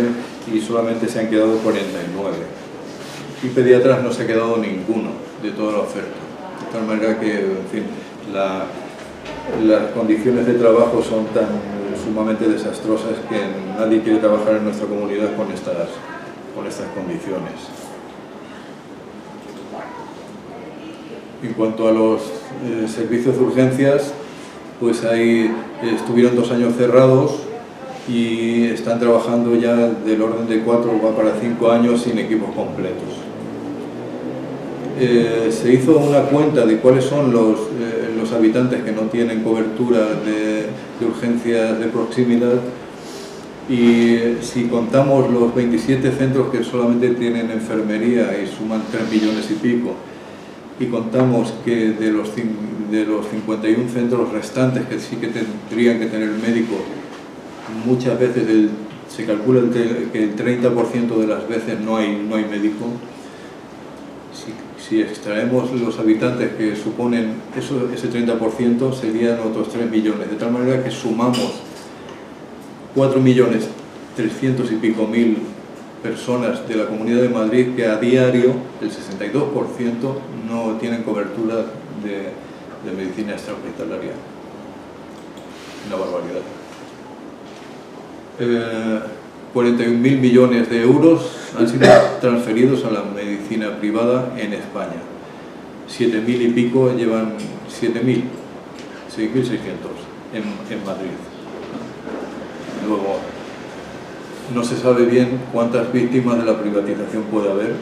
y solamente se han quedado 49. Y pediatras no se ha quedado ninguno de toda la oferta. De tal manera que, en fin, las condiciones de trabajo son tan sumamente desastrosas que nadie quiere trabajar en nuestra comunidad con estas condiciones. En cuanto a los servicios de urgencias, pues ahí estuvieron 2 años cerrados y están trabajando ya del orden de 4 o para 5 años sin equipos completos. Se hizo una cuenta de cuáles son los habitantes que no tienen cobertura de urgencias de proximidad, y si contamos los 27 centros que solamente tienen enfermería y suman 3 millones y pico, y contamos que de los 51 centros restantes que sí que tendrían que tener médico, muchas veces se calcula que el 30% de las veces no hay médico. Si extraemos los habitantes que suponen ese 30%, serían otros 3 millones, de tal manera que sumamos 4.300.000 y pico personas de la Comunidad de Madrid que a diario, el 62%, no tienen cobertura de medicina extrahospitalaria. Una barbaridad. 41.000 millones de euros han sido transferidos a la medicina privada en España. 7.000 y pico llevan 6.600 en Madrid. Luego, no se sabe bien cuántas víctimas de la privatización puede haber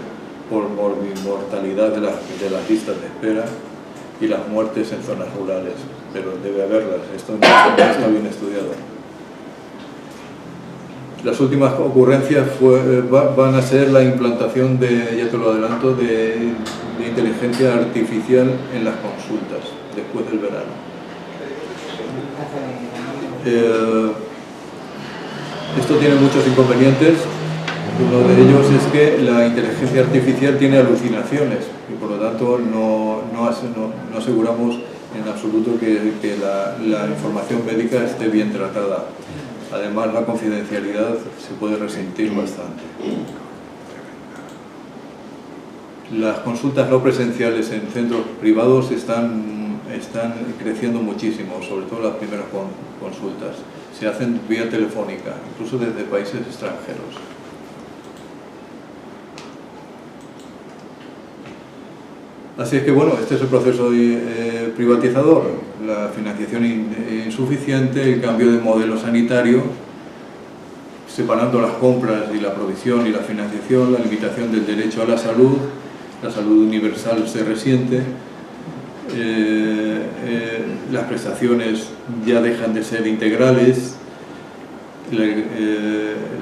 por mortalidad de las listas de espera y las muertes en zonas rurales, pero debe haberlas. Esto no está bien estudiado. Las últimas ocurrencias van a ser la implantación ya te lo adelanto, de inteligencia artificial en las consultas después del verano. Esto tiene muchos inconvenientes. Uno de ellos es que la inteligencia artificial tiene alucinaciones y por lo tanto no aseguramos en absoluto que la información médica esté bien tratada. Además, la confidencialidad se puede resentir bastante. Las consultas no presenciales en centros privados están creciendo muchísimo, sobre todo las primeras consultas. Se hacen vía telefónica, incluso desde países extranjeros. Así es que bueno, este es el proceso privatizador, la financiación insuficiente, el cambio de modelo sanitario, separando las compras y la provisión y la financiación, la limitación del derecho a la salud universal se resiente, las prestaciones ya dejan de ser integrales,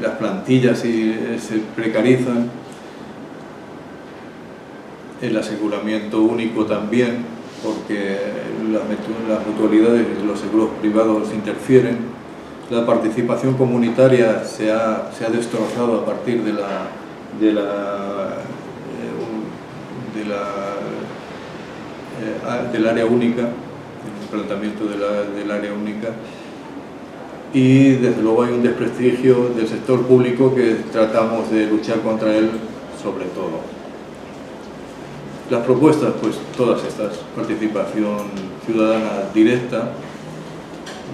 las plantillas se precarizan, el aseguramiento único también, porque las mutualidades y los seguros privados interfieren, la participación comunitaria se ha destrozado a partir del área única, el planteamiento del área única, y desde luego hay un desprestigio del sector público que tratamos de luchar contra él sobre todo. Las propuestas, pues todas estas: participación ciudadana directa,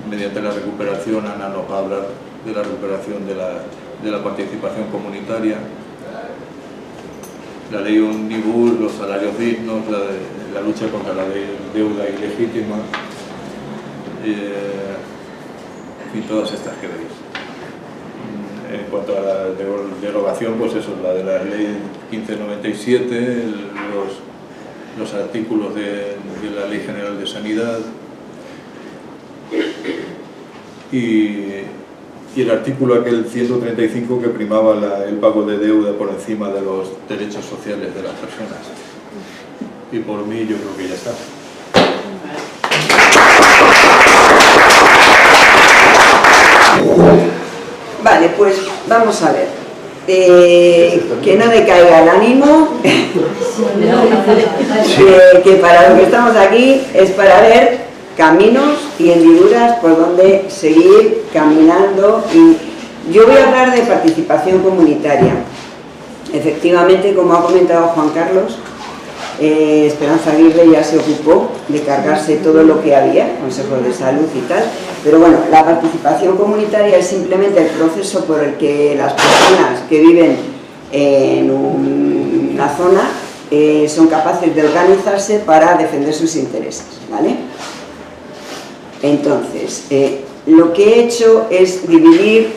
mediante la recuperación. Ana nos va a hablar de la recuperación de la participación comunitaria, la ley Omnibus, los salarios dignos, la lucha contra la deuda ilegítima, y todas estas que veis. En cuanto a la derogación, pues eso, la de la ley 1597, los artículos de la Ley General de Sanidad y el artículo aquel 135 que primaba el pago de deuda por encima de los derechos sociales de las personas. Y por mí yo creo que ya está. Vale, pues vamos a ver. Que no decaiga el ánimo, que para lo que estamos aquí es para ver caminos y hendiduras por donde seguir caminando. Y yo voy a hablar de participación comunitaria. Efectivamente, como ha comentado Juan Carlos, Esperanza Aguirre ya se ocupó de cargarse todo lo que había, consejos de salud y tal, pero bueno, la participación comunitaria es simplemente el proceso por el que las personas que viven en una zona son capaces de organizarse para defender sus intereses, ¿vale? Entonces, lo que he hecho es dividir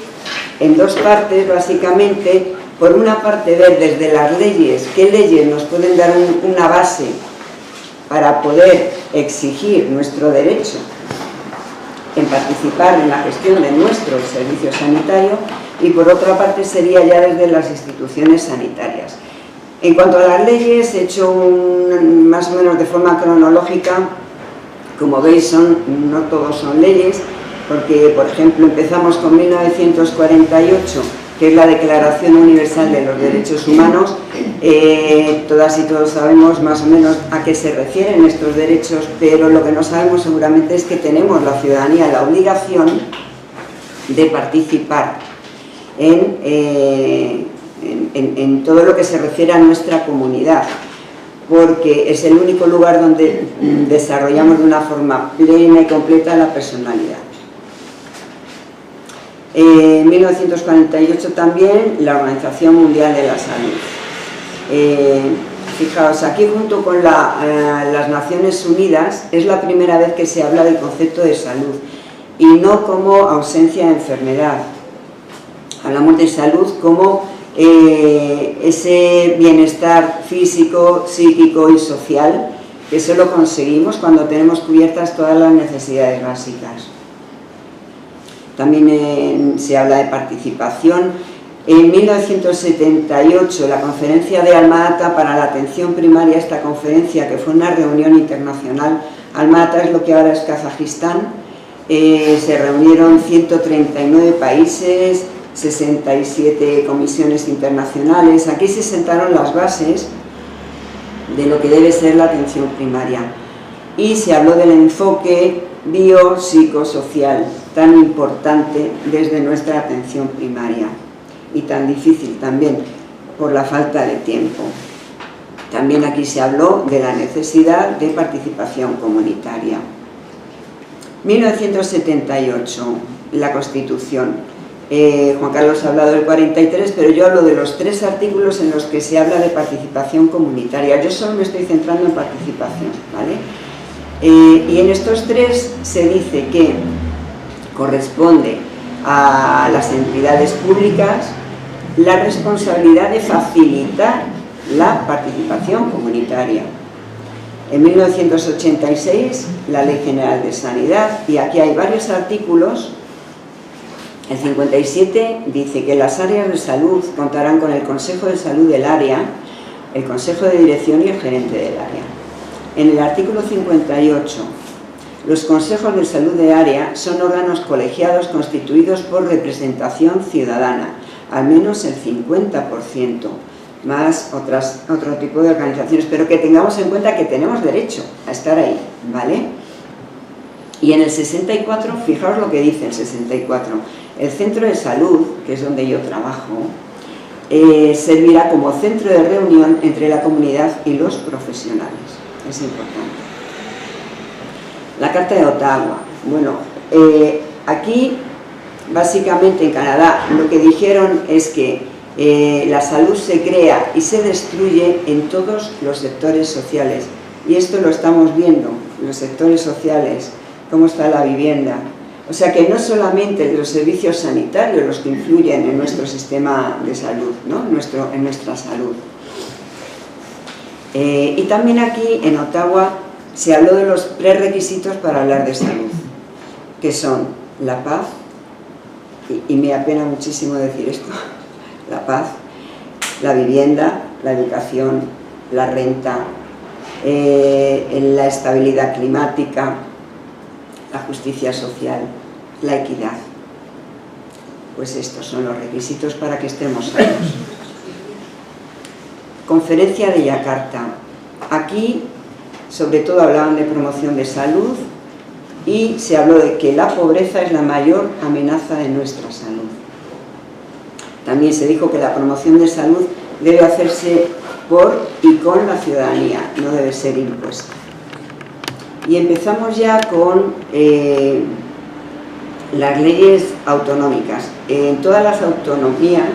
en dos partes, básicamente. Por una parte, ver desde las leyes qué leyes nos pueden dar una base para poder exigir nuestro derecho en participar en la gestión de nuestro servicio sanitario, y por otra parte sería ya desde las instituciones sanitarias. En cuanto a las leyes, he hecho más o menos de forma cronológica. Como veis, no todos son leyes, porque por ejemplo empezamos con 1948, que es la Declaración Universal de los Derechos Humanos. Todas y todos sabemos más o menos a qué se refieren estos derechos, pero lo que no sabemos seguramente es que tenemos la ciudadanía la obligación de participar en todo lo que se refiere a nuestra comunidad, porque es el único lugar donde desarrollamos de una forma plena y completa la personalidad. En 1948 también la Organización Mundial de la Salud. Fijaos, aquí junto con las Naciones Unidas es la primera vez que se habla del concepto de salud, y no como ausencia de enfermedad. Hablamos de salud como ese bienestar físico, psíquico y social que solo conseguimos cuando tenemos cubiertas todas las necesidades básicas. También se habla de participación. En 1978, la Conferencia de Alma-Ata para la Atención Primaria, esta conferencia que fue una reunión internacional, Alma-Ata es lo que ahora es Kazajistán, se reunieron 139 países, 67 comisiones internacionales. Aquí se sentaron las bases de lo que debe ser la atención primaria, y se habló del enfoque biopsicosocial tan importante desde nuestra atención primaria, y tan difícil también por la falta de tiempo. También aquí se habló de la necesidad de participación comunitaria. 1978, la Constitución. Juan Carlos ha hablado del 43, pero yo hablo de los 3 artículos en los que se habla de participación comunitaria. Yo solo me estoy centrando en participación, ¿vale? Y en estos 3 se dice que corresponde a las entidades públicas la responsabilidad de facilitar la participación comunitaria. En 1986, la Ley General de Sanidad, y aquí hay varios artículos. El 57 dice que las áreas de salud contarán con el Consejo de Salud del área, el Consejo de Dirección y el gerente del área. En el artículo 58, los consejos de salud de área son órganos colegiados constituidos por representación ciudadana, al menos el 50%, más otro tipo de organizaciones, pero que tengamos en cuenta que tenemos derecho a estar ahí, ¿vale? Y en el 64, fijaos lo que dice el 64, el centro de salud, que es donde yo trabajo, servirá como centro de reunión entre la comunidad y los profesionales. Es importante. La Carta de Ottawa. Bueno, aquí, básicamente en Canadá, lo que dijeron es que la salud se crea y se destruye en todos los sectores sociales. Y esto lo estamos viendo, los sectores sociales, cómo está la vivienda. O sea que no solamente los servicios sanitarios los que influyen en nuestro sistema de salud, ¿no? en nuestra salud. Y también aquí en Ottawa se habló de los prerequisitos para hablar de salud, que son la paz, y me apena muchísimo decir esto, la paz, la vivienda, la educación, la renta, la estabilidad climática, la justicia social, la equidad. Pues estos son los requisitos para que estemos sanos. Conferencia de Yakarta. Aquí, sobre todo, hablaban de promoción de salud y se habló de que la pobreza es la mayor amenaza de nuestra salud. También se dijo que la promoción de salud debe hacerse por y con la ciudadanía, no debe ser impuesta. Y empezamos ya con las leyes autonómicas. En todas las autonomías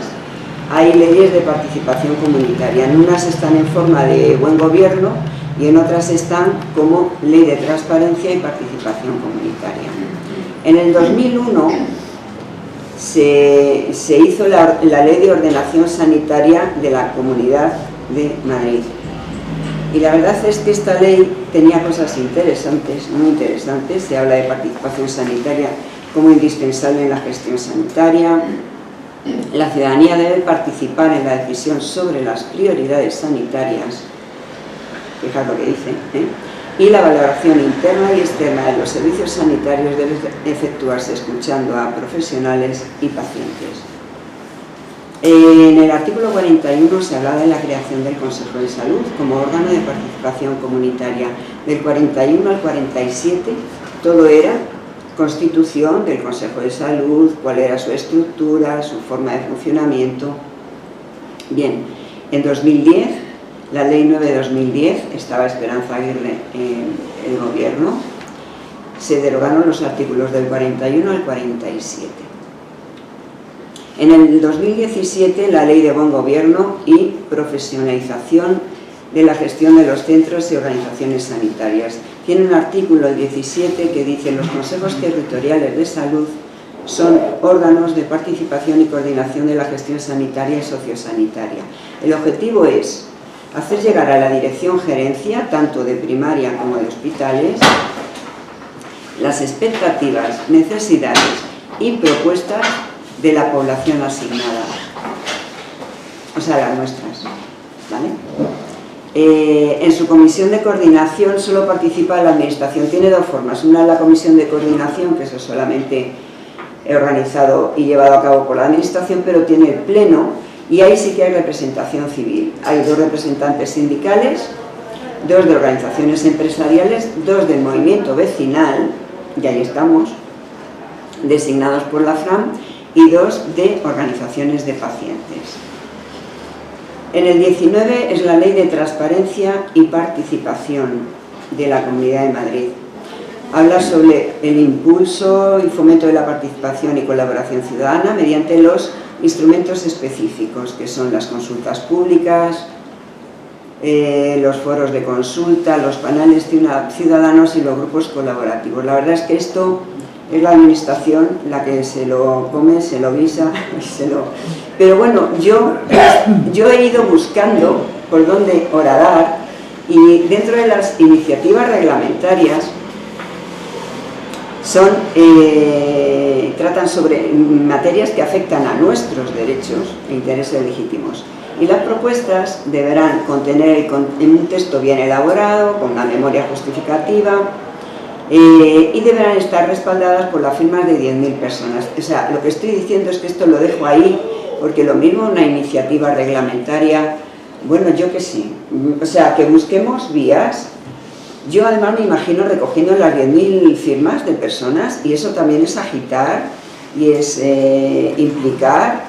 hay leyes de participación comunitaria. En unas están en forma de buen gobierno y en otras están como ley de transparencia y participación comunitaria. En el 2001 se hizo la ley de ordenación sanitaria de la Comunidad de Madrid. Y la verdad es que esta ley tenía cosas interesantes, muy interesantes. Se habla de participación sanitaria como indispensable en la gestión sanitaria. La ciudadanía debe participar en la decisión sobre las prioridades sanitarias. Fijad lo que dice, ¿eh? Y la valoración interna y externa de los servicios sanitarios debe efectuarse escuchando a profesionales y pacientes. En el artículo 41 se habla de la creación del Consejo de Salud como órgano de participación comunitaria. Del 41 al 47 todo era constitución del Consejo de Salud, cuál era su estructura, su forma de funcionamiento. Bien, en 2010, la Ley 9 de 2010, estaba Esperanza Aguirre en el gobierno, se derogaron los artículos del 41 al 47. En el 2017, la Ley de Buen Gobierno y Profesionalización de la Gestión de los Centros y Organizaciones Sanitarias. Tiene un artículo, el 17, que dice: los consejos territoriales de salud son órganos de participación y coordinación de la gestión sanitaria y sociosanitaria. El objetivo es hacer llegar a la dirección gerencia, tanto de primaria como de hospitales, las expectativas, necesidades y propuestas de la población asignada, o sea, las nuestras, ¿vale? En su comisión de coordinación solo participa la administración. Tiene dos formas: una es la comisión de coordinación, que eso es solamente organizado y llevado a cabo por la administración, pero tiene el pleno y ahí sí que hay representación civil. Hay 2 representantes sindicales, 2 de organizaciones empresariales, 2 del movimiento vecinal, y ahí estamos, designados por la FRAM, y 2 de organizaciones de pacientes. En el 19 es la Ley de Transparencia y Participación de la Comunidad de Madrid. Habla sobre el impulso y fomento de la participación y colaboración ciudadana mediante los instrumentos específicos, que son las consultas públicas, los foros de consulta, los paneles ciudadanos y los grupos colaborativos. La verdad es que esto es la administración la que se lo come, se lo guisa y se lo... Pero bueno, yo he ido buscando por dónde horadar, y dentro de las iniciativas reglamentarias tratan sobre materias que afectan a nuestros derechos e intereses legítimos. Y las propuestas deberán contener un texto bien elaborado, con una memoria justificativa, y deberán estar respaldadas por las firmas de 10.000 personas. O sea, lo que estoy diciendo es que esto lo dejo ahí, porque lo mismo una iniciativa reglamentaria, bueno, yo que sí. O sea, que busquemos vías. Yo además me imagino recogiendo las 10.000 firmas de personas, y eso también es agitar y es implicar,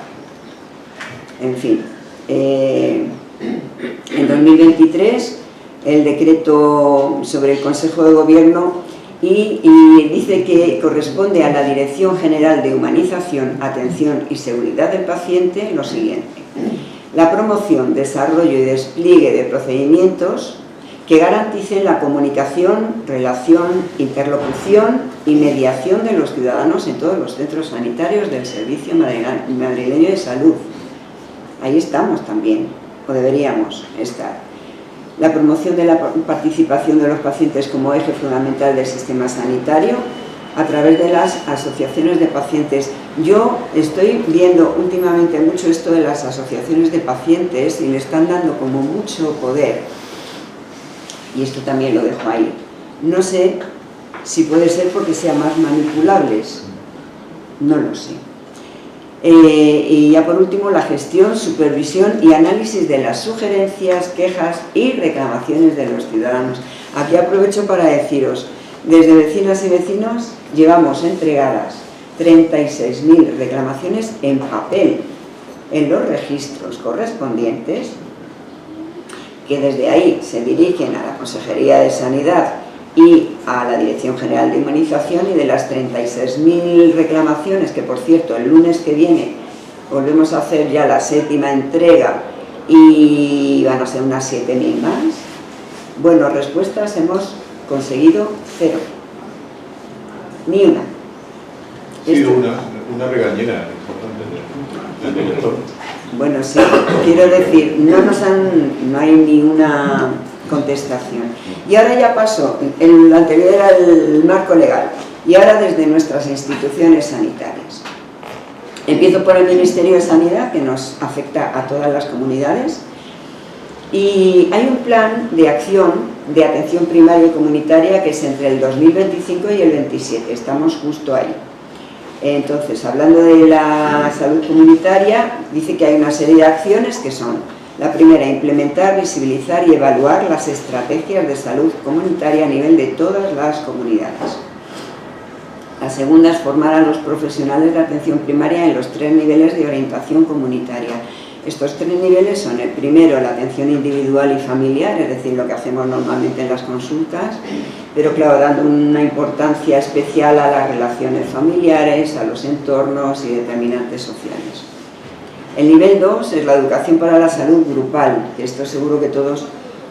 en fin. En 2023 el decreto sobre el Consejo de Gobierno y dice que corresponde a la Dirección General de Humanización, Atención y Seguridad del Paciente lo siguiente: la promoción, desarrollo y despliegue de procedimientos que garanticen la comunicación, relación, interlocución y mediación de los ciudadanos en todos los centros sanitarios del Servicio Madrileño de Salud. Ahí estamos también, o deberíamos estar. La promoción de la participación de los pacientes como eje fundamental del sistema sanitario a través de las asociaciones de pacientes. Yo estoy viendo últimamente mucho esto de las asociaciones de pacientes y le están dando como mucho poder. Y esto también lo dejo ahí. No sé si puede ser porque sean más manipulables, no lo sé. Y ya por último, la gestión, supervisión y análisis de las sugerencias, quejas y reclamaciones de los ciudadanos. Aquí aprovecho para deciros, desde vecinas y vecinos llevamos entregadas 36.000 reclamaciones en papel en los registros correspondientes, que desde ahí se dirigen a la Consejería de Sanidad y a la Dirección General de Humanización, y de las 36.000 reclamaciones, que por cierto el lunes que viene volvemos a hacer ya la 7ª entrega y van a ser unas 7.000 más. Bueno, respuestas hemos conseguido 0. Ni una. Sí, una regañera importante del director. Bueno, sí, quiero decir, no hay ni una contestación. Y ahora ya pasó, el anterior era el marco legal, y ahora desde nuestras instituciones sanitarias. Empiezo por el Ministerio de Sanidad, que nos afecta a todas las comunidades, y hay un plan de acción de atención primaria y comunitaria que es entre el 2025 y el 27, estamos justo ahí. Entonces, hablando de la salud comunitaria, dice que hay una serie de acciones que son: la primera, implementar, visibilizar y evaluar las estrategias de salud comunitaria a nivel de todas las comunidades. La segunda es formar a los profesionales de atención primaria en los 3 niveles de orientación comunitaria. Estos 3 niveles son: el primero, la atención individual y familiar, es decir, lo que hacemos normalmente en las consultas, pero claro, dando una importancia especial a las relaciones familiares, a los entornos y determinantes sociales. El nivel 2 es la educación para la salud grupal, que esto seguro que todos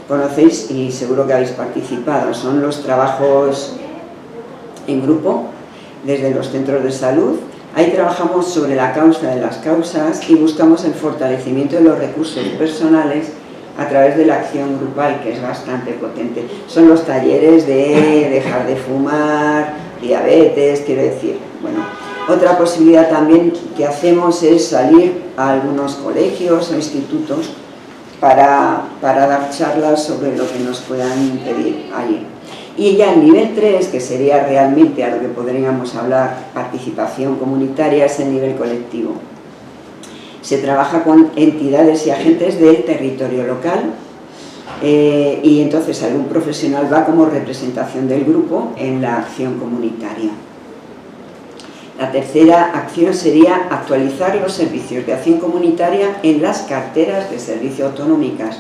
conocéis y seguro que habéis participado. Son los trabajos en grupo desde los centros de salud. Ahí trabajamos sobre la causa de las causas y buscamos el fortalecimiento de los recursos personales a través de la acción grupal, que es bastante potente. Son los talleres de dejar de fumar, diabetes, quiero decir. Bueno, otra posibilidad también que hacemos es salir a algunos colegios o institutos para dar charlas sobre lo que nos puedan pedir allí. Y ya el nivel 3, que sería realmente a lo que podríamos hablar participación comunitaria, es el nivel colectivo. Se trabaja con entidades y agentes del territorio local y entonces algún profesional va como representación del grupo en la acción comunitaria. La tercera acción sería actualizar los servicios de acción comunitaria en las carteras de servicio autonómicas.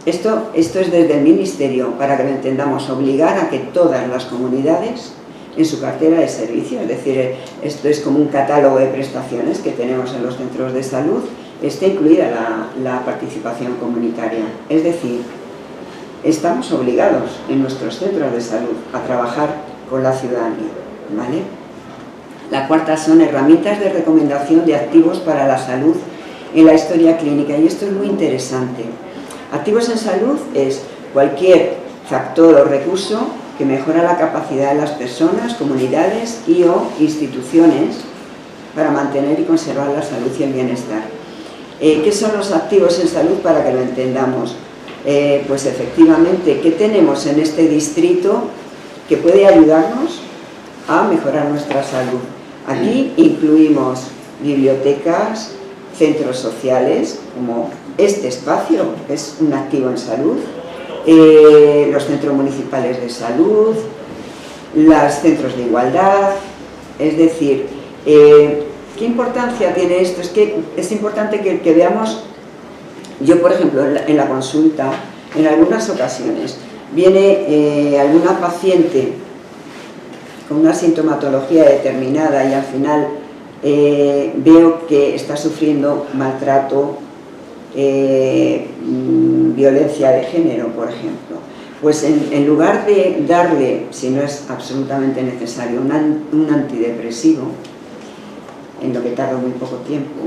Esto es desde el Ministerio, para que lo entendamos, obligar a que todas las comunidades en su cartera de servicio, es decir, esto es como un catálogo de prestaciones que tenemos en los centros de salud, esté incluida la participación comunitaria. Es decir, estamos obligados en nuestros centros de salud a trabajar con la ciudadanía, ¿vale? La cuarta son herramientas de recomendación de activos para la salud en la historia clínica, y esto es muy interesante. Activos en salud es cualquier factor o recurso que mejora la capacidad de las personas, comunidades y o instituciones para mantener y conservar la salud y el bienestar. ¿Qué son los activos en salud para que lo entendamos? Pues efectivamente, ¿qué tenemos en este distrito que puede ayudarnos a mejorar nuestra salud? Aquí incluimos bibliotecas, centros sociales, como este espacio, que es un activo en salud, los centros municipales de salud, los centros de igualdad, es decir, ¿qué importancia tiene esto? Es que es importante que veamos, yo por ejemplo en la consulta, en algunas ocasiones, viene alguna paciente con una sintomatología determinada y al final veo que está sufriendo maltrato, violencia de género, por ejemplo. Pues en lugar de darle, si no es absolutamente necesario, un antidepresivo, en lo que tarda muy poco tiempo,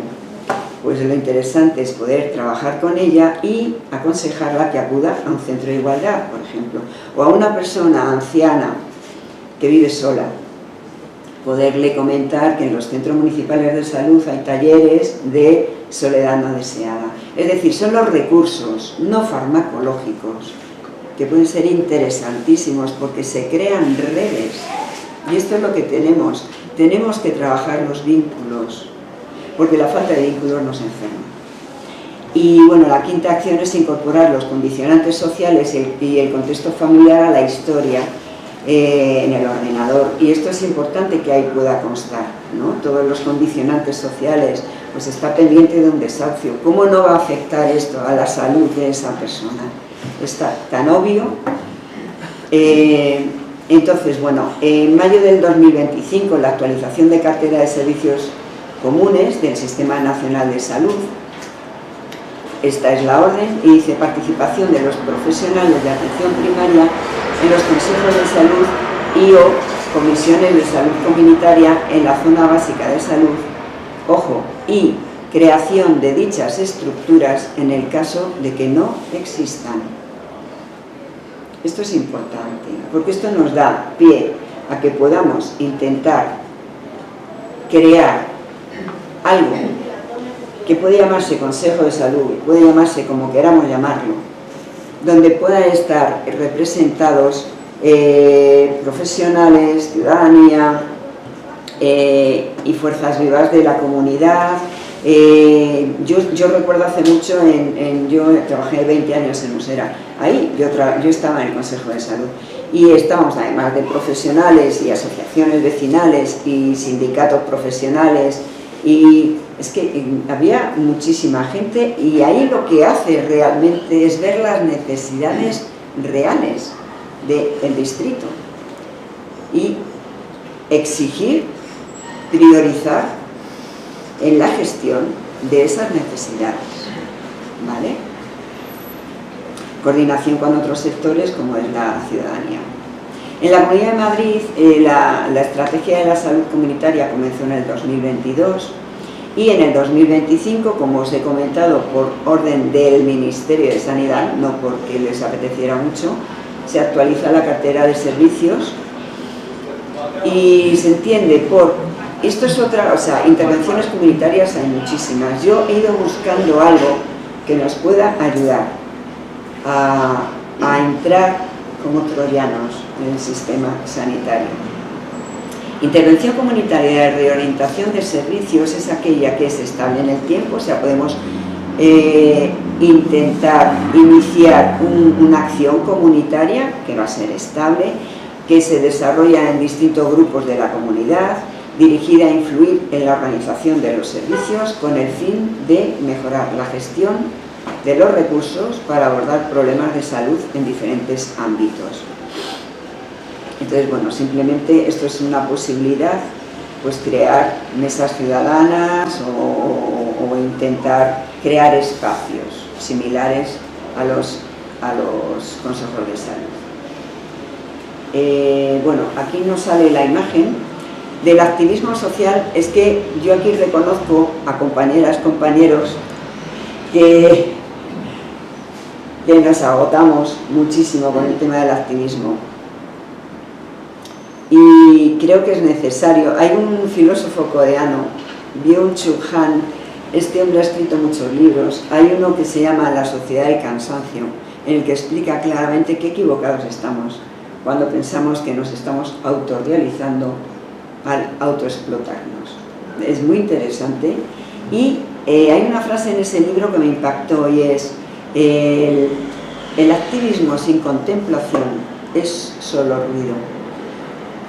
pues lo interesante es poder trabajar con ella y aconsejarla que acuda a un centro de igualdad, por ejemplo, o a una persona anciana que vive sola, poderle comentar que en los centros municipales de salud hay talleres de soledad no deseada. Es decir, son los recursos no farmacológicos que pueden ser interesantísimos porque se crean redes, y esto es lo que tenemos que trabajar los vínculos, porque la falta de vínculos nos enferma. Y bueno, la quinta acción es incorporar los condicionantes sociales y el contexto familiar a la historia en el ordenador, y esto es importante que ahí pueda constar, ¿no? Todos los condicionantes sociales, pues está pendiente de un desahucio. ¿Cómo no va a afectar esto a la salud de esa persona? Está tan obvio. Entonces, bueno, en mayo del 2025 la actualización de cartera de servicios comunes del Sistema Nacional de Salud. Esta es la orden y dice: participación de los profesionales de atención primaria en los consejos de salud y o comisiones de salud comunitaria en la zona básica de salud, ojo, y creación de dichas estructuras en el caso de que no existan. Esto es importante, porque esto nos da pie a que podamos intentar crear algo que puede llamarse Consejo de Salud, puede llamarse como queramos llamarlo, donde puedan estar representados profesionales, ciudadanía y fuerzas vivas de la comunidad. Yo recuerdo hace mucho, yo trabajé 20 años en Usera, ahí yo estaba en el Consejo de Salud y estábamos, además de profesionales y asociaciones vecinales y sindicatos profesionales, y es que había muchísima gente, y ahí lo que hace realmente es ver las necesidades reales del distrito y exigir, priorizar en la gestión de esas necesidades, ¿vale? Coordinación con otros sectores como es la ciudadanía. En la Comunidad de Madrid la estrategia de la salud comunitaria comenzó en el 2022 y en el 2025, como os he comentado, por orden del Ministerio de Sanidad, no porque les apeteciera mucho, se actualiza la cartera de servicios y se entiende por... Esto es otra, o sea, intervenciones comunitarias hay muchísimas. Yo he ido buscando algo que nos pueda ayudar a entrar como troyanos en el sistema sanitario. Intervención comunitaria de reorientación de servicios es aquella que es estable en el tiempo, o sea, podemos intentar iniciar una acción comunitaria que va a ser estable, que se desarrolla en distintos grupos de la comunidad, dirigida a influir en la organización de los servicios con el fin de mejorar la gestión de los recursos para abordar problemas de salud en diferentes ámbitos. Entonces, bueno, simplemente esto es una posibilidad, pues crear mesas ciudadanas o intentar crear espacios similares a los consejos de salud. Bueno, aquí nos sale la imagen del activismo social. Es que yo aquí reconozco a compañeras, compañeros que nos agotamos muchísimo con el tema del activismo y creo que es necesario. Hay un filósofo coreano, Byung-Chul Han, este hombre ha escrito muchos libros, hay uno que se llama La sociedad del cansancio, en el que explica claramente qué equivocados estamos cuando pensamos que nos estamos autorrealizando al autoexplotarnos. Es muy interesante y hay una frase en ese libro que me impactó y es: el activismo sin contemplación es solo ruido.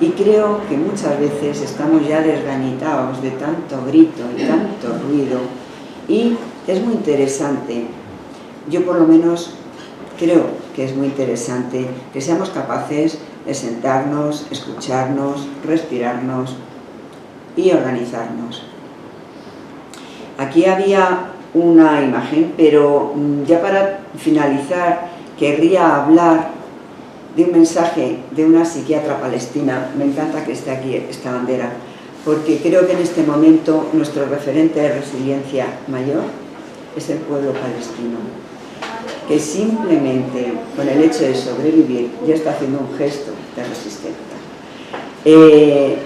Y creo que muchas veces estamos ya desgañitados de tanto grito y tanto ruido, y es muy interesante, yo por lo menos creo que es muy interesante que seamos capaces de sentarnos, escucharnos, respirarnos y organizarnos. Aquí había una imagen, pero ya para finalizar querría hablar de un mensaje de una psiquiatra palestina. Me encanta que esté aquí esta bandera, porque creo que en este momento nuestro referente de resiliencia mayor es el pueblo palestino, que simplemente con el hecho de sobrevivir ya está haciendo un gesto de resistencia.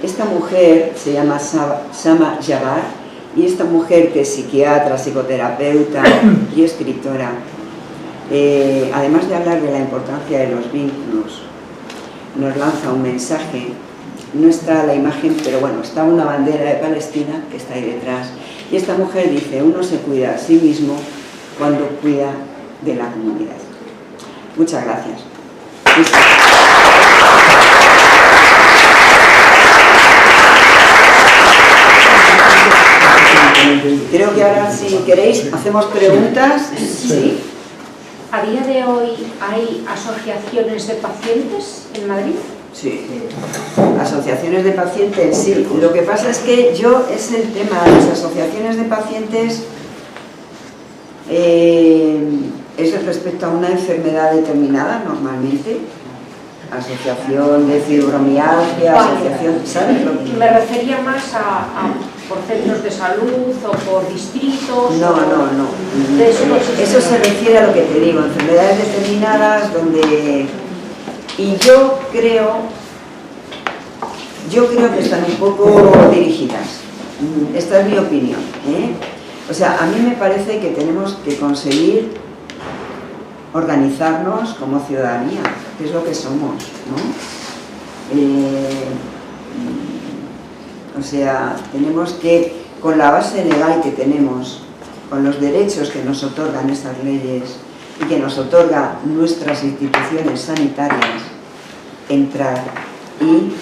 Esta mujer se llama Sama Jabbar, y esta mujer, que es psiquiatra, psicoterapeuta y escritora, además de hablar de la importancia de los vínculos, nos lanza un mensaje. No está la imagen, pero bueno, está una bandera de Palestina que está ahí detrás, y esta mujer dice: uno se cuida a sí mismo cuando cuida de la comunidad. Muchas gracias. Creo que ahora, si queréis, hacemos preguntas. ¿Sí? ¿A día de hoy hay asociaciones de pacientes en Madrid? Sí. Asociaciones de pacientes, sí. Lo que pasa es que es el tema de las asociaciones de pacientes, es respecto a una enfermedad determinada normalmente. Asociación de fibromialgia, vale. asociación, ¿sabes? Me refería más por centros de salud o por distritos. No. De eso no existe. Eso se refiere a lo que te digo, enfermedades determinadas donde... Y yo creo que están un poco dirigidas. Esta es mi opinión, ¿eh? O sea, a mí me parece que tenemos que conseguir organizarnos como ciudadanía, que es lo que somos, ¿no? O sea, tenemos que, con la base legal que tenemos, con los derechos que nos otorgan estas leyes y que nos otorgan nuestras instituciones sanitarias, entrar y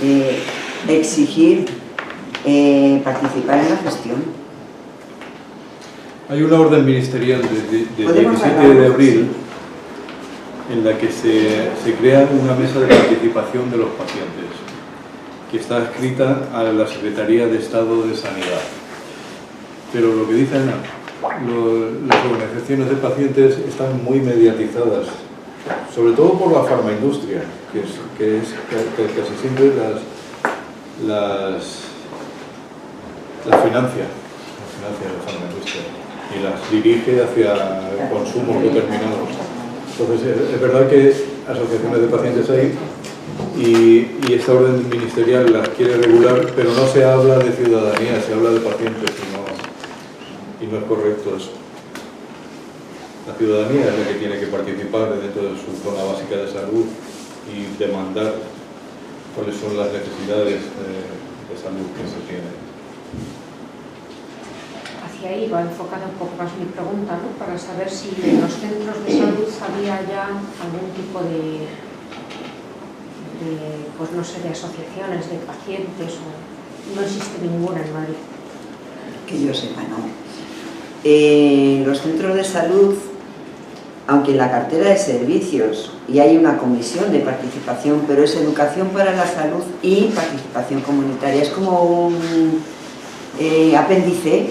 exigir participar en la gestión. Hay una orden ministerial de 17 de abril en la que se crea una mesa de participación de los pacientes, que está adscrita a la Secretaría de Estado de Sanidad. Pero lo que dicen las organizaciones de pacientes están muy mediatizadas, sobre todo por la farmaindustria, que casi siempre las financia la farmaindustria y las dirige hacia consumos determinados. Entonces, es verdad que asociaciones de pacientes hay y esta orden ministerial las quiere regular, pero no se habla de ciudadanía, se habla de pacientes y no es correcto eso. La ciudadanía es la que tiene que participar dentro de su zona básica de salud y demandar cuáles son las necesidades de salud que se tienen. Hacia ahí va enfocada un poco más mi pregunta, ¿no? Para saber si en los centros de salud había ya algún tipo de pues no sé, de asociaciones de pacientes, o no existe ninguna en Madrid. Que yo sepa, no. Los centros de salud, aunque en la cartera de servicios, y hay una comisión de participación, pero es educación para la salud y participación comunitaria, es como un apéndice.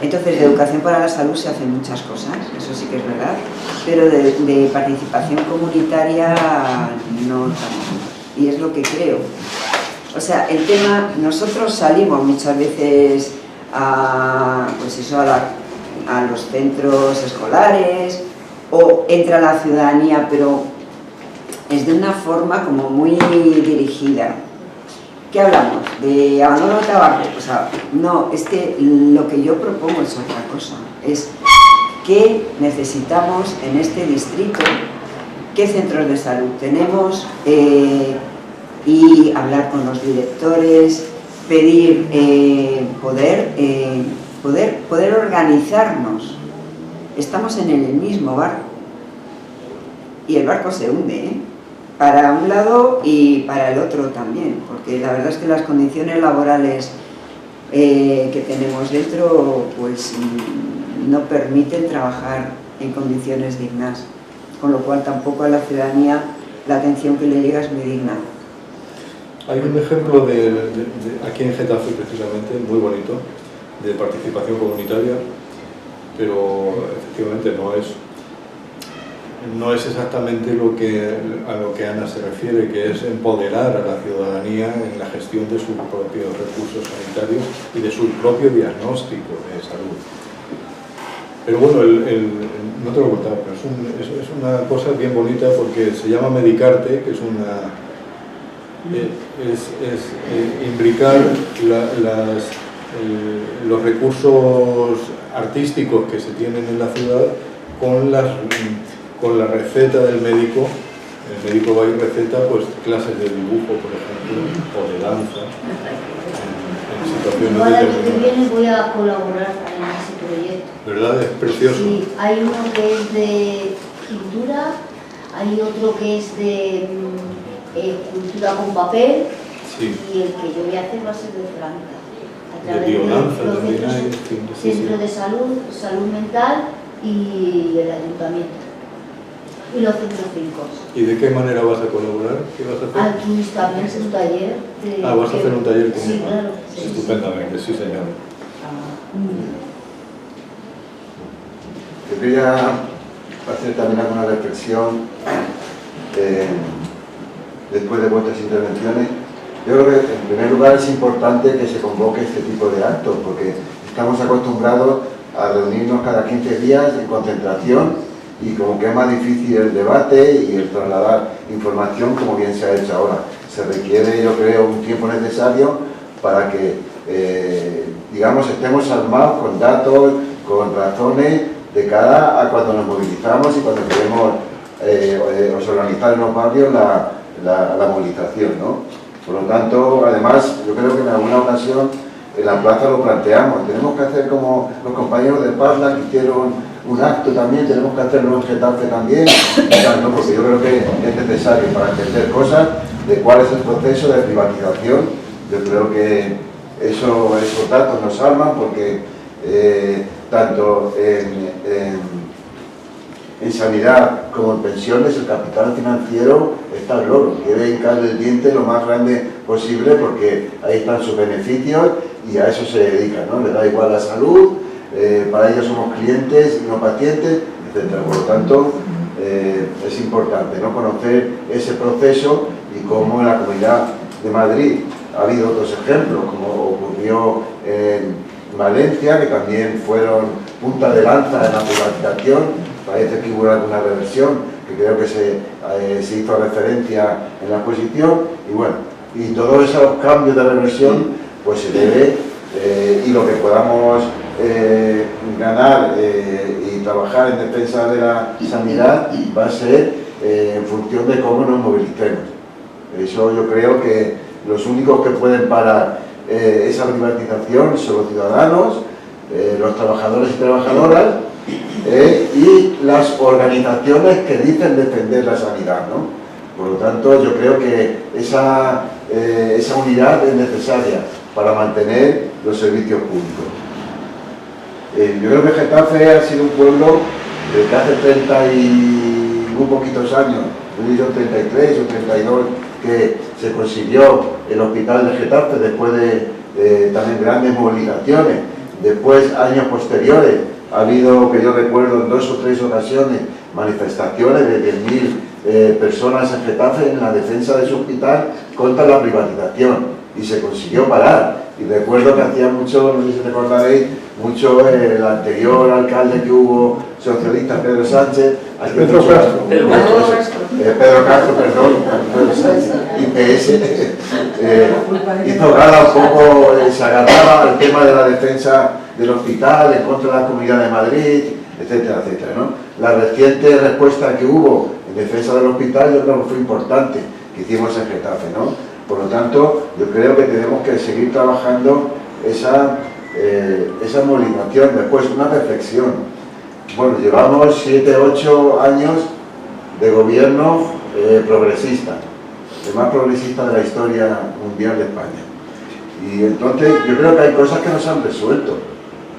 Entonces, de educación para la salud se hacen muchas cosas, eso sí que es verdad, pero de participación comunitaria no tanto, y es lo que creo. O sea, el tema, nosotros salimos muchas veces a los centros escolares, o entra la ciudadanía, pero es de una forma como muy dirigida. ¿Qué hablamos? ¿De abandono del tabaco? O sea, no, es que lo que yo propongo es otra cosa. Es qué necesitamos en este distrito, qué centros de salud tenemos, y hablar con los directores, pedir poder organizarnos. Estamos en el mismo barco y el barco se hunde, ¿eh? Para un lado y para el otro también, porque la verdad es que las condiciones laborales que tenemos dentro pues no permiten trabajar en condiciones dignas, con lo cual tampoco a la ciudadanía la atención que le llega es muy digna. Hay un ejemplo aquí en Getafe precisamente, muy bonito, de participación comunitaria, pero efectivamente no es exactamente a lo que Ana se refiere, que es empoderar a la ciudadanía en la gestión de sus propios recursos sanitarios y de su propio diagnóstico de salud. Pero bueno, no te lo he contado, pero es una cosa bien bonita porque se llama Medicarte, que es imbricar los recursos artísticos que se tienen en la ciudad con la receta del médico. El médico va y receta pues clases de dibujo, por ejemplo, o de danza, en situaciones Ahora que determinadas. viene voy a colaborar en ese proyecto. ¿Verdad? Es precioso. Sí, hay uno que es de pintura, hay otro que es de cultura con papel, Sí. y el que yo voy a hacer va a ser de cerámica. A De través biodanza los también centros, hay. Sí, centro de salud, salud mental y el ayuntamiento. y los centros cívicos. ¿Y de qué manera vas a colaborar? ¿Qué vas a hacer? Aquí también es un taller. Vas a hacer un taller con Sí, claro. Sí, estupendamente, sí señor. Yo quería hacer también alguna reflexión después de vuestras intervenciones. Yo creo que en primer lugar es importante que se convoque este tipo de actos, porque estamos acostumbrados a reunirnos cada 15 días en concentración y como que es más difícil el debate y el trasladar información, como bien se ha hecho ahora. Se requiere, yo creo, un tiempo necesario para que, digamos, estemos armados con datos, con razones, de cara a cuando nos movilizamos y cuando queremos organizar en los barrios la movilización, ¿no? Por lo tanto, además, yo creo que en alguna ocasión en la plaza lo planteamos. Tenemos que hacer como los compañeros de Parla que hicieron un acto también, tenemos que hacerlo en Getafe también, ¿no? Porque yo creo que es necesario para entender cosas de cuál es el proceso de privatización. Yo creo que esos datos nos arman porque tanto en sanidad como en pensiones el capital financiero está al loro, quiere hincarle el diente lo más grande posible porque ahí están sus beneficios y a eso se dedican, ¿no? Le da igual la salud, para ellos somos clientes y no pacientes, etc. Por lo tanto, es importante, ¿no?, conocer ese proceso y cómo en la Comunidad de Madrid ha habido otros ejemplos, como ocurrió en Valencia, que también fueron punta de lanza en la privatización. Parece que hubo alguna reversión, que creo que se hizo referencia en la exposición, y bueno, y todos esos cambios de reversión pues se debe, y lo que podamos ganar y trabajar en defensa de la sanidad va a ser en función de cómo nos movilicemos. Eso yo creo que los únicos que pueden parar esa privatización son los ciudadanos, los trabajadores y trabajadoras, y las organizaciones que dicen defender la sanidad, ¿no? Por lo tanto, yo creo que esa unidad es necesaria para mantener los servicios públicos. Yo creo que Getafe ha sido un pueblo que hace 30 y un poquitos años, yo 33 o 32, que se consiguió el hospital de Getafe después de también grandes movilizaciones. Después, años posteriores, ha habido, que yo recuerdo, en 2 o 3 ocasiones, manifestaciones de 10.000 personas en Getafe en la defensa de su hospital contra la privatización, y se consiguió parar. Y recuerdo que hacía mucho, no sé si recordaréis, mucho el anterior alcalde que hubo, socialista, Pedro Sánchez, Pedro Castro. Pedro Castro, perdón, IPS, hizo gala un poco, se agarraba al tema de la defensa del hospital en contra de la Comunidad de Madrid, etcétera, etcétera, ¿no? La reciente respuesta que hubo en defensa del hospital yo creo que fue importante, que hicimos en Getafe, ¿no? Por lo tanto, yo creo que tenemos que seguir trabajando esa movilización. Después, una reflexión. Bueno, llevamos 7, 8 años de gobierno progresista, el más progresista de la historia mundial de España. Y entonces, yo creo que hay cosas que no se han resuelto.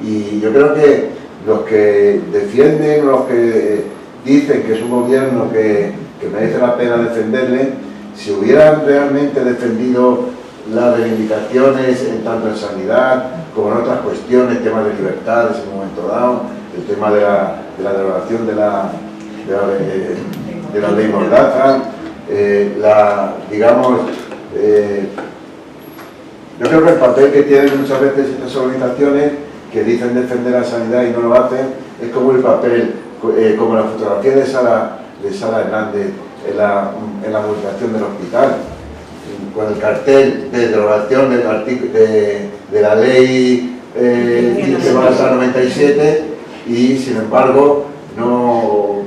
Y yo creo que los que defienden, los que dicen que es un gobierno que merece la pena defenderle, si hubieran realmente defendido las reivindicaciones tanto en sanidad como en otras cuestiones, temas de libertades en un momento dado, el tema de la derogación de la ley Mordaza, yo creo que el papel que tienen muchas veces estas organizaciones que dicen defender la sanidad y no lo hacen, es como el papel, como la fotografía de Sara Hernández en la movilización del hospital, con el cartel de derogación de la ley 15/97, y sin embargo no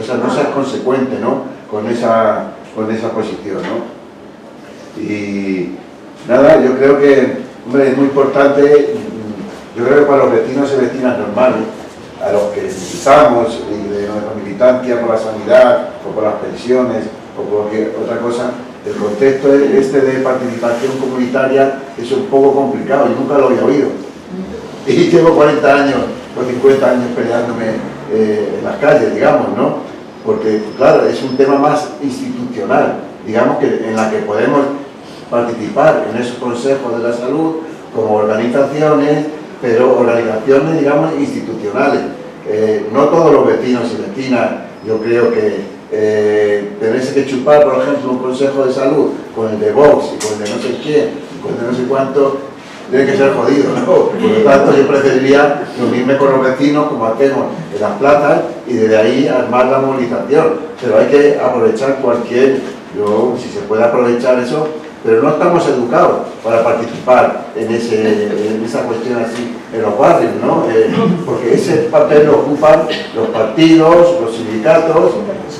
seas consecuente, ¿no?, con esa posición, ¿no? Y nada, yo creo que, hombre, es muy importante. Yo creo que para los vecinos y vecinas normales, a los que necesitamos y de nuestra militancia por la sanidad o por las pensiones o por cualquier otra cosa, el contexto este de participación comunitaria es un poco complicado, yo nunca lo había oído. Y llevo 40 años o 50 años peleándome en las calles, digamos, ¿no? porque claro, es un tema más institucional, digamos, que en la que podemos participar en esos consejos de la salud como organizaciones, pero organizaciones, digamos, institucionales. No todos los vecinos y vecinas, yo creo que tenerse que chupar, por ejemplo, un consejo de salud con el de Vox y con el de no sé quién, y con el de no sé cuánto, tiene que ser jodido, ¿no? Por lo tanto, yo preferiría reunirme con los vecinos como hacemos en las plazas y desde ahí armar la movilización. Pero hay que aprovechar si se puede aprovechar eso, pero no estamos educados para participar en esa cuestión así en los barrios, ¿no? Porque ese papel lo ocupan los partidos, los sindicatos,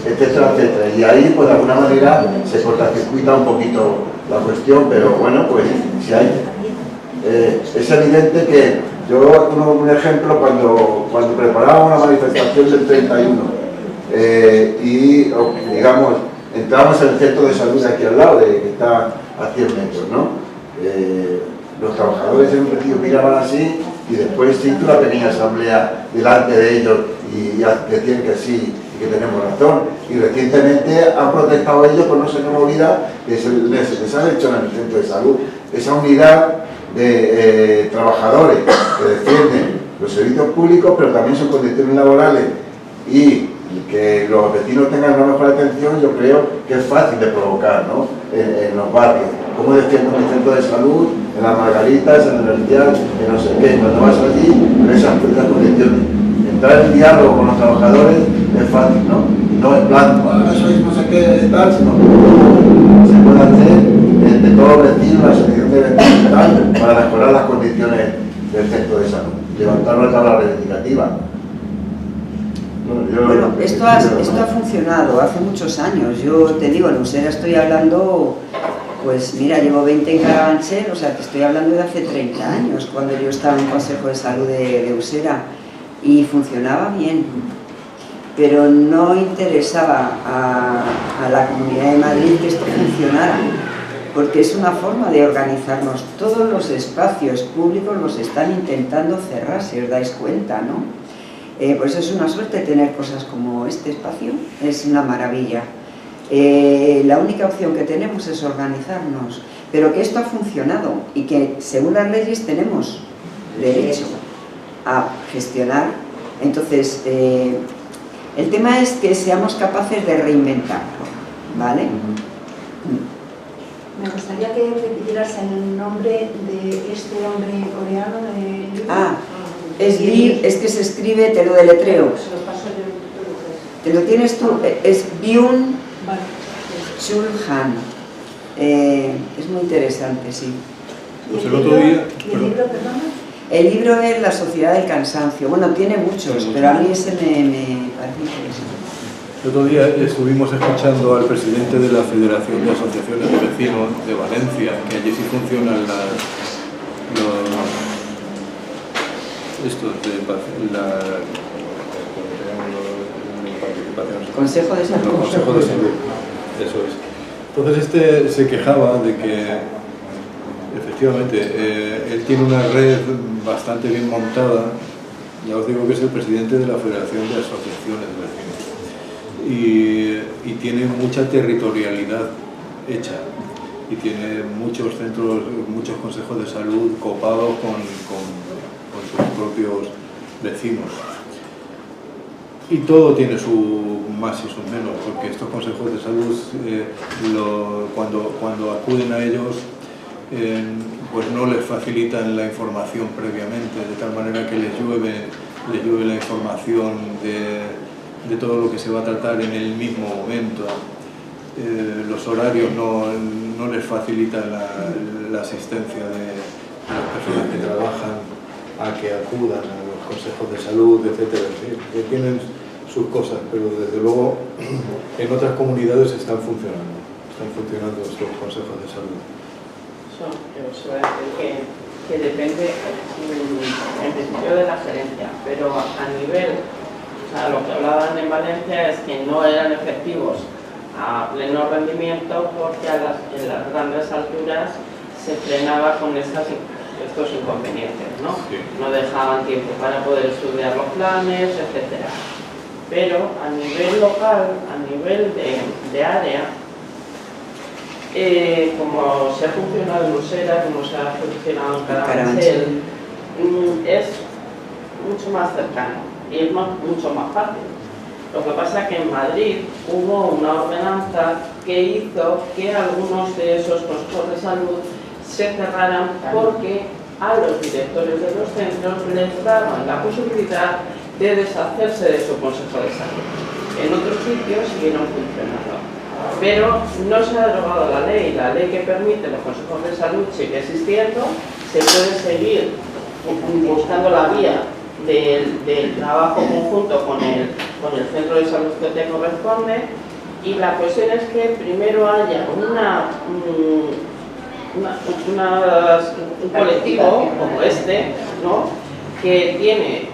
etcétera, etcétera. Y ahí, pues de alguna manera, se cortacircuita un poquito la cuestión, pero bueno, pues si hay... es evidente que yo, un ejemplo, cuando preparábamos la manifestación del 31 y, digamos, entramos en el centro de salud de aquí al lado, que está a 100 metros, ¿no? Los trabajadores en un principio miraban así y después se hizo una pequeña asamblea delante de ellos y decían que sí y que tenemos razón. Y recientemente han protestado ellos por no sé qué movida que les han hecho en el centro de salud. Esa unidad de trabajadores que defienden los servicios públicos, pero también sus condiciones laborales y que los vecinos tengan una mejor atención, yo creo que es fácil de provocar, ¿no? En los barrios. Cómo defienden el centro de salud, en las Margaritas, en el Hercial, en no sé qué. Cuando vas allí, en esas condiciones. Entrar en diálogo con los trabajadores es fácil, ¿no? No en plan, sois no sé qué, tal, sino se puede hacer entre todos los vecinos, la asociación de vecinos y tal, para mejorar las condiciones del centro de salud. Levantar una tabla reivindicativa. Bueno, esto ha funcionado hace muchos años. Yo te digo, en Usera estoy hablando, pues mira, llevo 20 en Carabanchel, o sea que estoy hablando de hace 30 años, cuando yo estaba en el Consejo de Salud de Usera, y funcionaba bien, pero no interesaba a la Comunidad de Madrid que esto funcionara, porque es una forma de organizarnos. Todos los espacios públicos los están intentando cerrar, si os dais cuenta, ¿no? Pues es una suerte tener cosas como este espacio, es una maravilla. La única opción que tenemos es organizarnos, pero que esto ha funcionado y que según las leyes tenemos derecho a gestionar. Entonces, el tema es que seamos capaces de reinventarlo, ¿vale? Me gustaría que repitieras el nombre de este hombre coreano de... Es que se escribe, te lo deletreo. Se lo paso yo. Te lo tienes tú, es Byung Chul Han. Es muy interesante, sí. Pues el otro día... ¿Y el libro, perdón? El libro es La Sociedad del Cansancio. Bueno, tiene muchos, pero a mí ese me parece interesante. El otro día estuvimos escuchando al presidente de la Federación de Asociaciones de Vecinos de Valencia, que allí sí funcionan Consejo de Salud. Consejo de Salud, eso es. Entonces este se quejaba de que efectivamente él tiene una red bastante bien montada. Ya os digo que es el presidente de la Federación de Asociaciones de Vecinos y tiene mucha territorialidad hecha y tiene muchos centros, muchos consejos de salud copados con sus propios vecinos. Y todo tiene su más y su menos, porque estos consejos de salud, cuando acuden a ellos, pues no les facilitan la información previamente, de tal manera que les llueve la información de todo lo que se va a tratar en el mismo momento. Los horarios no les facilitan la asistencia de las personas que trabajan a que acudan a los consejos de salud, etcétera. Sí, que tienen sus cosas, pero desde luego en otras comunidades están funcionando estos consejos de salud. Eso os iba a decir que depende en principio de la gerencia, pero a nivel, o sea, lo que hablaban en Valencia es que no eran efectivos a pleno rendimiento porque en las grandes alturas se frenaba con estos inconvenientes, ¿no? Sí. No dejaban tiempo para poder estudiar los planes, etc. pero a nivel local, a nivel de área, como se ha funcionado en Usera, como se ha funcionado en Carabanchel, es mucho más cercano y es mucho más fácil. Lo que pasa es que en Madrid hubo una ordenanza que hizo que algunos de esos consejos de salud se cerraran porque a los directores de los centros les daban la posibilidad de deshacerse de su consejo de salud. En otros sitios siguieron funcionando. Pero no se ha derogado la ley que permite los consejos de salud sigue existiendo, se puede seguir buscando la vía del trabajo conjunto con el centro de salud que te corresponde, y la cuestión es que primero haya un colectivo como este, ¿no?, que tiene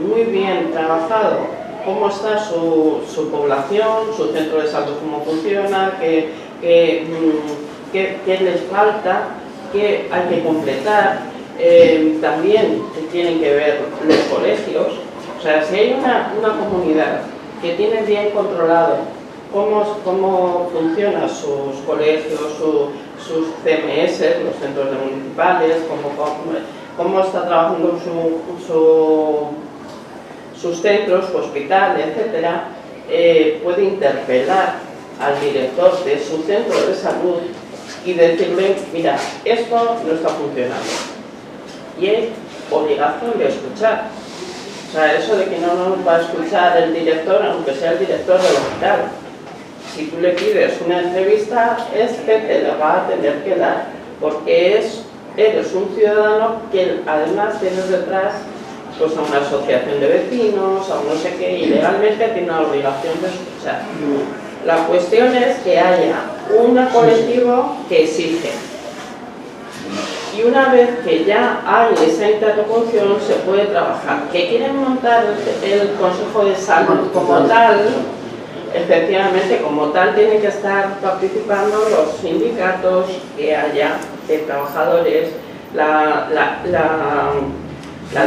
muy bien trabajado cómo está su población, su centro de salud, cómo funciona, qué les falta, qué hay que completar. También tienen que ver los colegios. O sea, si hay una comunidad que tiene bien controlado cómo funcionan sus colegios, sus CMS, los centros municipales, cómo está trabajando sus centros, su hospital, etcétera, puede interpelar al director de su centro de salud y decirle: mira, esto no está funcionando. Y hay obligación de escuchar. O sea, eso de que no nos va a escuchar el director, aunque sea el director del hospital. Si tú le pides una entrevista, es que te la va a tener que dar, porque eres un ciudadano que además tienes detrás pues a una asociación de vecinos, a un no sé qué, y legalmente tiene la obligación de escuchar. La cuestión es que haya un colectivo que exige. Y una vez que ya hay esa interlocución, se puede trabajar. Que quieren montar el Consejo de Salud como tal, efectivamente, como tal, tienen que estar participando los sindicatos que haya de trabajadores, la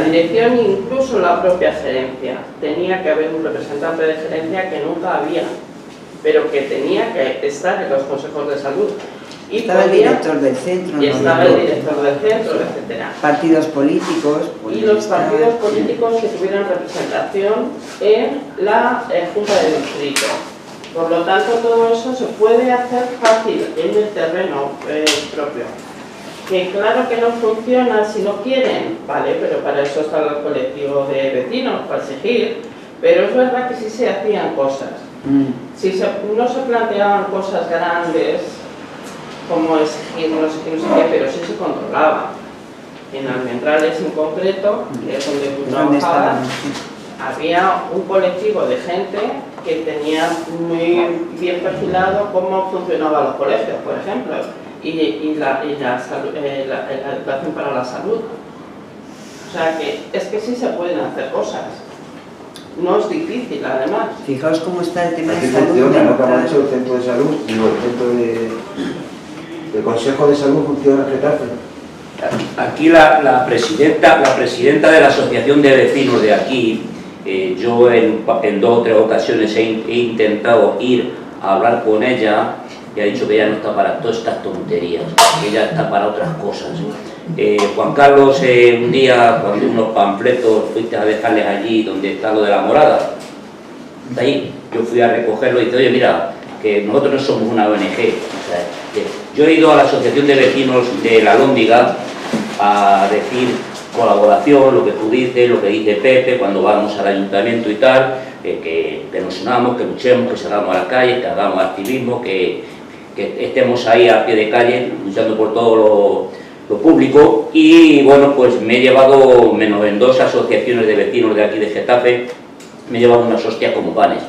dirección e incluso la propia gerencia. Tenía que haber un representante de gerencia, que nunca había, pero que tenía que estar en los consejos de salud. Y estaba el director del centro, y estaba el director del centro, etcétera. Partidos políticos. Y los partidos políticos que tuvieran representación en la Junta de Distrito. Por lo tanto, todo eso se puede hacer fácil en el terreno propio. Que claro que no funciona si no quieren, vale, pero para eso está el colectivo de vecinos, para exigir. Pero es verdad que sí se hacían cosas. Si no se planteaban cosas grandes, como exigir, no sé qué, pero sí se controlaba. En Almendrales en concreto, que es donde tú trabajabas, había un colectivo de gente que tenía muy bien perfilado cómo funcionaban los colegios, por ejemplo, y la educación para la salud. O sea que es que sí se pueden hacer cosas. No es difícil, además. Fijaos cómo está el tema de Aquí salud. funciona, ¿no? Camacho, el centro de salud, digo, el centro el Consejo de Salud funciona en Getafe. Aquí la presidenta de la asociación de vecinos de aquí, yo en 2 o 3 ocasiones he intentado ir a hablar con ella, y ha dicho que ella no está para todas estas tonterías, que ella está para otras cosas. Juan Carlos, un día, cuando unos panfletos fuiste a dejarles allí donde está lo de la morada, de ahí yo fui a recogerlo y dice: oye, mira, que nosotros no somos una ONG. O sea, yo he ido a la asociación de vecinos de La Lóndiga a decir colaboración, lo que tú dices, lo que dice Pepe, cuando vamos al ayuntamiento y tal, que nos unamos, que luchemos, que salgamos a la calle, que hagamos activismo, que estemos ahí a pie de calle luchando por todo lo público. Y bueno, pues me he llevado, menos en 2 asociaciones de vecinos de aquí de Getafe, me he llevado unas hostias como panes.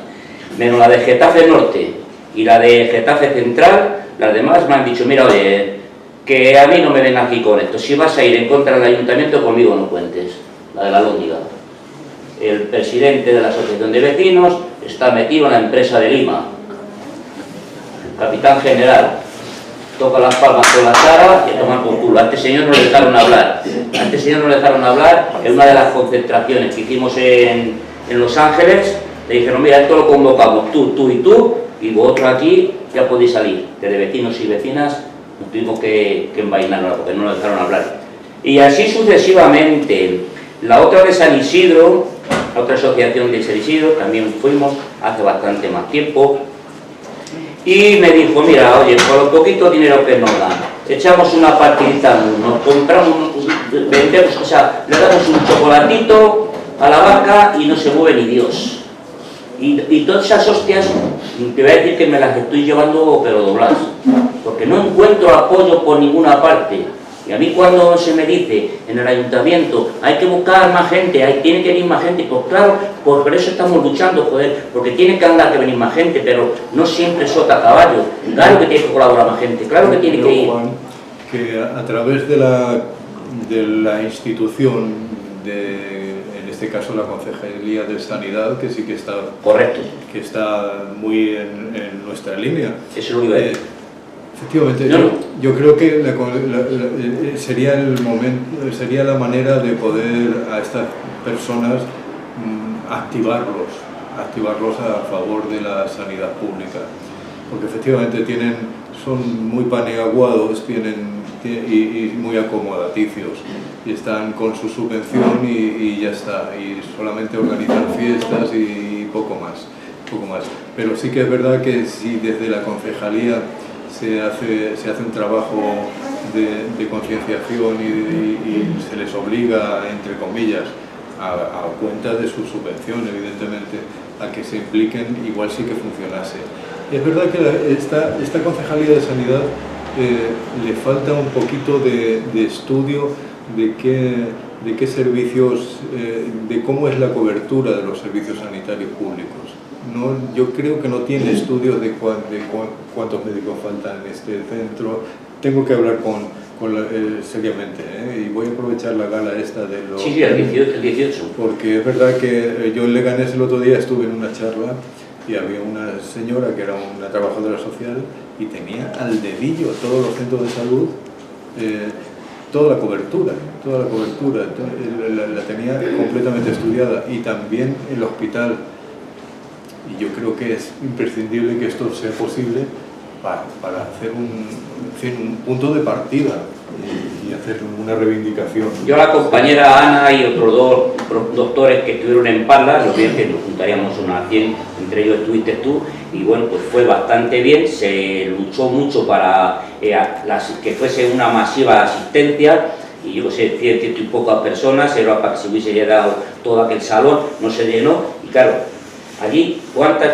Menos la de Getafe Norte y la de Getafe Central, las demás me han dicho: mira, oye, que a mí no me ven aquí con esto, si vas a ir en contra del ayuntamiento, conmigo no cuentes. La de La Lóndiga. El presidente de la asociación de vecinos está metido en la empresa de Lima. El capitán general toca las palmas con la cara y a tomar por culo. A este señor no le dejaron hablar. A este señor no le dejaron hablar en una de las concentraciones que hicimos en Los Ángeles. le dijeron, mira, esto lo convocamos tú y vosotros aquí ya podéis salir, que de vecinos y vecinas nos tuvimos que envainarnos porque no nos dejaron hablar. Y así sucesivamente. La otra de San Isidro, la otra asociación de San Isidro, también fuimos hace bastante más tiempo, y me dijo, mira, oye, con lo poquito dinero que nos dan, echamos una partidita, nos compramos, vendemos, o sea, le damos un chocolatito a la vaca y no se mueve ni Dios. Y todas esas hostias, te voy a decir que me las estoy llevando pero dobladas, porque no encuentro apoyo por ninguna parte. Y a mí cuando se me dice en el ayuntamiento hay que buscar más gente, tiene que venir más gente, pues claro, por eso estamos luchando, joder, porque tiene que andar que venir más gente, pero no siempre sota caballo. Claro que tiene que colaborar más gente, claro que tiene que ir. Juan, que a través de la institución, en este caso la Concejalía de Sanidad, que sí que está... Correcto. Que está muy en nuestra línea. Eso lo iba a decir. Efectivamente, no. Yo creo que sería el momento, sería la manera de poder a estas personas activarlos a favor de la sanidad pública, porque efectivamente son muy paneaguados, y muy acomodaticios, y están con su subvención y ya está, y solamente organizan fiestas y poco más. Pero sí que es verdad que si desde la concejalía se hace un trabajo de concienciación y se les obliga, entre comillas, a cuenta de su subvención, evidentemente, a que se impliquen, igual sí que funcionase. Y es verdad que esta Concejalía de Sanidad le falta un poquito de estudio de qué servicios, de cómo es la cobertura de los servicios sanitarios públicos. Yo creo que no tiene estudios de cuántos médicos faltan en este centro. Tengo que hablar seriamente, y voy a aprovechar la gala esta de los... Sí, el 18. Porque es verdad que yo en Leganés el otro día estuve en una charla y había una señora que era una trabajadora social y tenía al dedillo todos los centros de salud, toda la cobertura, la tenía completamente estudiada, y también el hospital. Y yo creo que es imprescindible que esto sea posible para hacer un punto de partida y hacer una reivindicación. Yo, la compañera Ana y otros dos doctores que estuvieron en Parla, lo bien que nos juntaríamos unas 100, entre ellos estuviste tú, y bueno, pues fue bastante bien, se luchó mucho para que fuese una masiva asistencia, y yo sé, ciento y pocas personas, era para que se hubiese llenado todo aquel salón, no se llenó, y claro, allí, ¿cuántas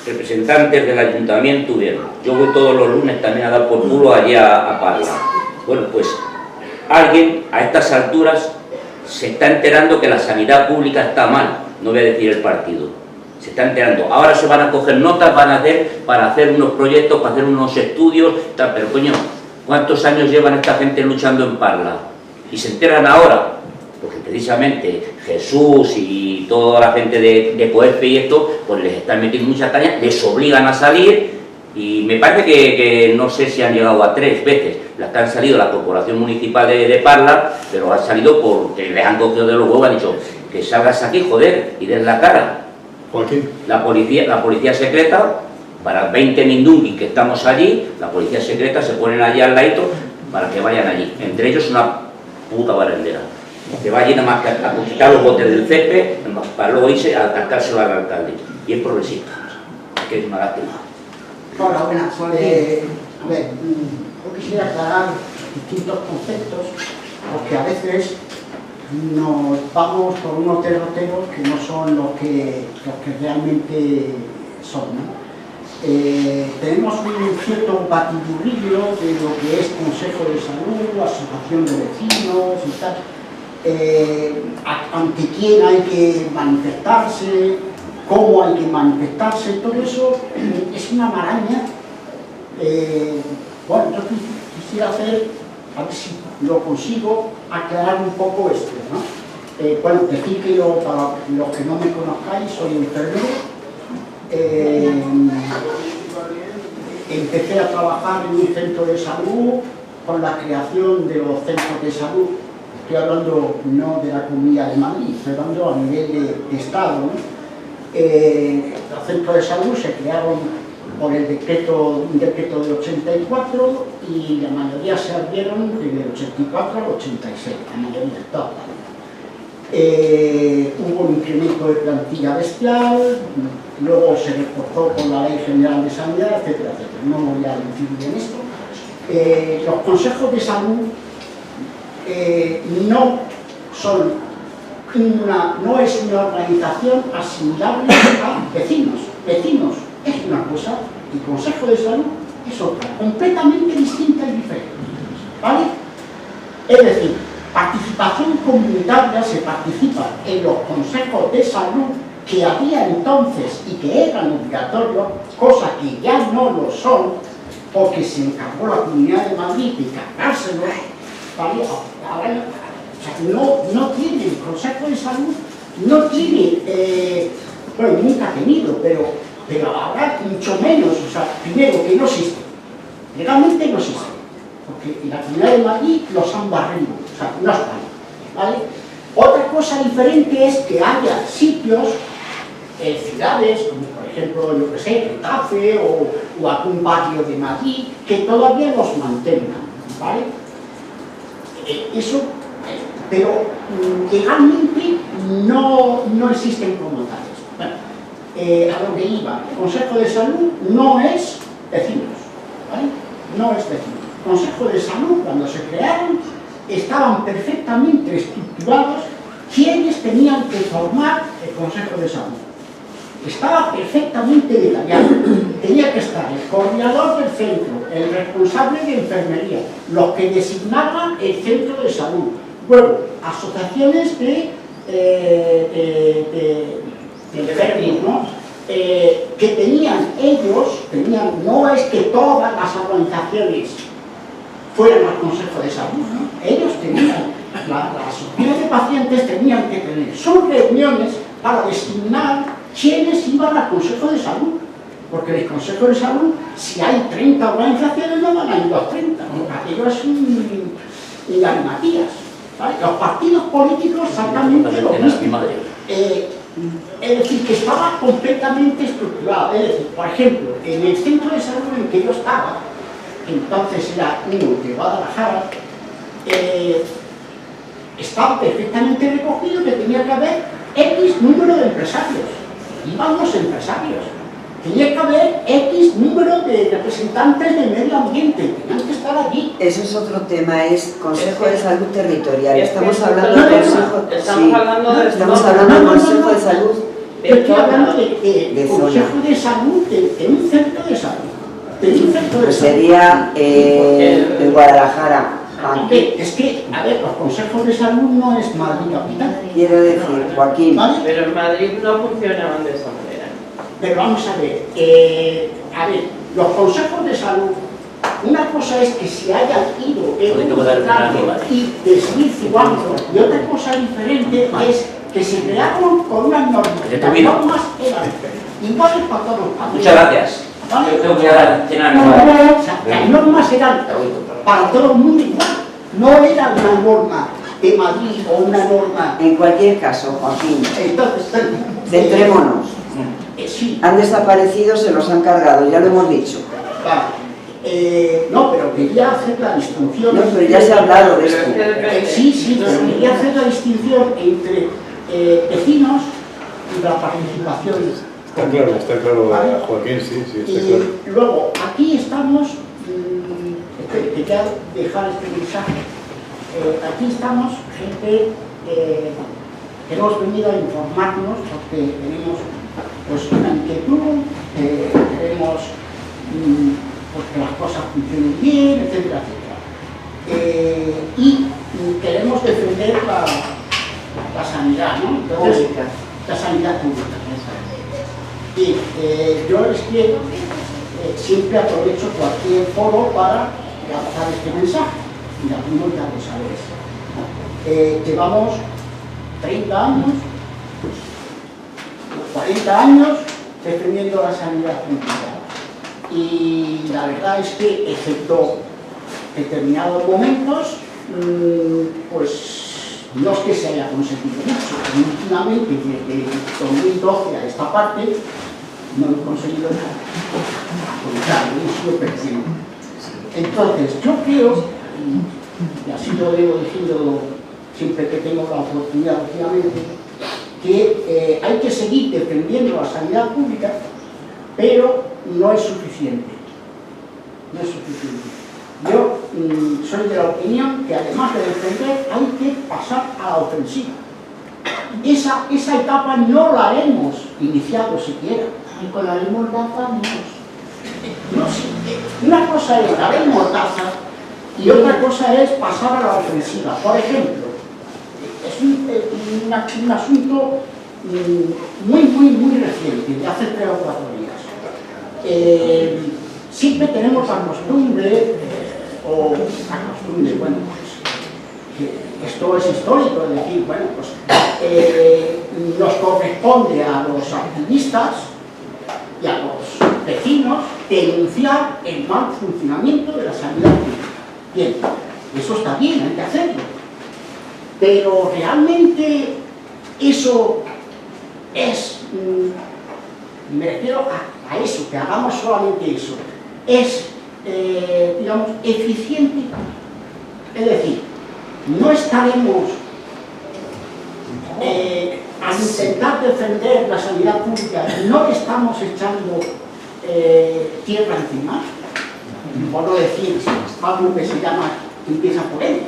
representantes del ayuntamiento hubieron? Yo voy todos los lunes también a dar por culo allí a Parla. Bueno, pues alguien a estas alturas se está enterando que la sanidad pública está mal, no voy a decir el partido, se está enterando. Ahora se van a coger notas, para hacer unos proyectos, para hacer unos estudios, tal, pero coño, ¿cuántos años llevan esta gente luchando en Parla? Y se enteran ahora, porque precisamente Jesús y toda la gente de COEFE y esto, pues les están metiendo mucha caña, les obligan a salir, y me parece que no sé si han llegado a 3 veces las que han salido la Corporación Municipal de Parla, pero han salido porque les han cogido de los huevos, han dicho que salgas aquí, joder, y den la cara. Joaquín. La policía secreta, para 20 mindunguis que estamos allí, la policía secreta se ponen allí al ladito para que vayan allí, entre ellos una puta barrendera, que va allí nada más que a quitar los botes del césped para luego irse a atascárselo al alcalde, y es progresista, que es una lástima. Hola, buenas. A ver, yo quisiera aclarar distintos conceptos, porque a veces nos vamos por unos derroteros que no son los que realmente son, ¿no? Tenemos un cierto batiburrillo de lo que es Consejo de Salud, Asociación de Vecinos y tal, ante quién hay que manifestarse, cómo hay que manifestarse, todo eso es una maraña. Bueno, yo quisiera hacer, a ver si lo consigo, aclarar un poco esto, ¿no? Bueno, decir que yo, para los que no me conozcáis, soy enfermero. Empecé a trabajar en un centro de salud con la creación de los centros de salud. Estoy hablando no de la Comunidad de Madrid, estoy hablando a nivel de Estado, ¿no? Los centros de salud se crearon por un decreto del 84 y la mayoría se abrieron desde el 84 al 86, la mayoría, todas. Hubo un incremento de plantilla bestial, luego se reforzó con la Ley General de Sanidad, etcétera, etcétera. No voy a incidir en esto. Los consejos de salud no es una organización asimilable a vecinos. Vecinos es una cosa y consejo de salud es otra, completamente distinta y diferente, ¿vale? Es decir, participación comunitaria, se participa en los consejos de salud que había entonces y que eran obligatorios, cosa que ya no lo son, porque se encargó la Comunidad de Madrid de cargárselo, ¿vale? Ahora, o sea, no tiene el Consejo de Salud, no tiene, bueno, nunca ha tenido, pero ahora mucho menos, o sea, primero que no existe, legalmente no existe, porque en la Comunidad de Madrid los han barrido, o sea, no están, ¿vale? Otra cosa diferente es que haya sitios, ciudades, como por ejemplo, yo que sé, Getafe o algún barrio de Madrid, que todavía los mantengan, ¿vale? Eso, pero legalmente no existen como tales. Bueno, a donde iba, el Consejo de Salud no es vecinos, ¿vale? No es vecinos. El Consejo de Salud, cuando se crearon, estaban perfectamente estructurados quienes tenían que formar el Consejo de Salud. Estaba perfectamente detallado. Tenía que estar el coordinador del centro, el responsable de enfermería, los que designaban el centro de salud, luego asociaciones de enfermos, ¿no? Que tenían ellos, no es que todas las organizaciones fueran al Consejo de Salud, ¿no? Ellos tenían, las asociaciones de pacientes tenían que tener sus reuniones para designar quiénes iban al Consejo de Salud, porque en el Consejo de Salud, si hay 30 organizaciones, no van a ir los 30, aquello es un galimatías, ¿vale? Los partidos políticos exactamente lo mismo. Es decir, que estaba completamente estructurado. Es decir, por ejemplo, en el centro de salud en que yo estaba, entonces era uno de Guadalajara, estaba perfectamente recogido que tenía que haber X número de empresarios. Iban los empresarios. Tenía que haber X número de representantes de medio ambiente, tenían que estar allí. Eso es otro tema, es Consejo de Salud Territorial. Estamos hablando del Consejo de Salud. Estoy hablando de Consejo de Salud de un centro de salud. Pues sería en Guadalajara. Es que, a ver, los consejos de salud no es Madrid capital. Quiero decir, Joaquín. ¿Vale? Pero en Madrid no funcionaban de esa manera. Pero vamos a ver, los consejos de salud, una cosa es que se hayan ido y desvirtuando, y otra cosa diferente es que se crearon con unas normas. Las normas eran iguales para todos los países. Muchas gracias. ¿Vale? Yo tengo que cenar. O sea, las normas eran para todo el mundo igual. No era una norma de Madrid o una norma... En cualquier caso, Joaquín, Entonces, centrémonos. Sí. Han desaparecido, se los han cargado, ya lo hemos dicho. Vale. No, pero quería hacer la distinción... No, pero ya se ha hablado de esto. Sí, pero quería hacer la distinción entre vecinos y la participación. Está claro, ¿Vale? Joaquín, sí, está Y claro. luego, aquí estamos, quería dejar este mensaje, aquí estamos gente que hemos venido a informarnos porque tenemos pues, una inquietud, queremos pues, que las cosas funcionen bien, etcétera, etcétera. Y queremos defender la sanidad, ¿no? Entonces, la sanidad pública. Y yo les quiero, siempre aprovecho cualquier foro para lanzar este mensaje, y algunos ya lo sabéis. Llevamos 30 años, 40 años defendiendo la sanidad pública. Y la verdad es que, excepto determinados momentos, pues no es que se haya conseguido mucho, últimamente desde 2012 a esta parte no he conseguido nada, al contrario, he sido perdiendo. Entonces, yo creo, y así lo debo diciendo siempre que tengo la oportunidad, obviamente, que hay que seguir defendiendo la sanidad pública, pero no es suficiente. No es suficiente. Yo soy de la opinión que además de defender hay que pasar a la ofensiva. Esa etapa no la hemos iniciado siquiera. Y con la ley Mordaza No, sí, una cosa es la ley Mordaza y otra cosa es pasar a la ofensiva. Por ejemplo, es un asunto muy reciente, de hace 3 o 4 días. Siempre tenemos la costumbre, bueno, pues, esto es histórico, es decir, bueno, pues nos corresponde a los activistas y a los vecinos denunciar el mal funcionamiento de la sanidad pública. Bien, eso está bien, hay que hacerlo. Pero realmente eso es, me refiero a eso, que hagamos solamente eso, es, digamos, eficiente. Es decir, no estaremos al intentar defender la sanidad pública, no le estamos echando tierra encima, por no decir algo que se llama, empieza por él,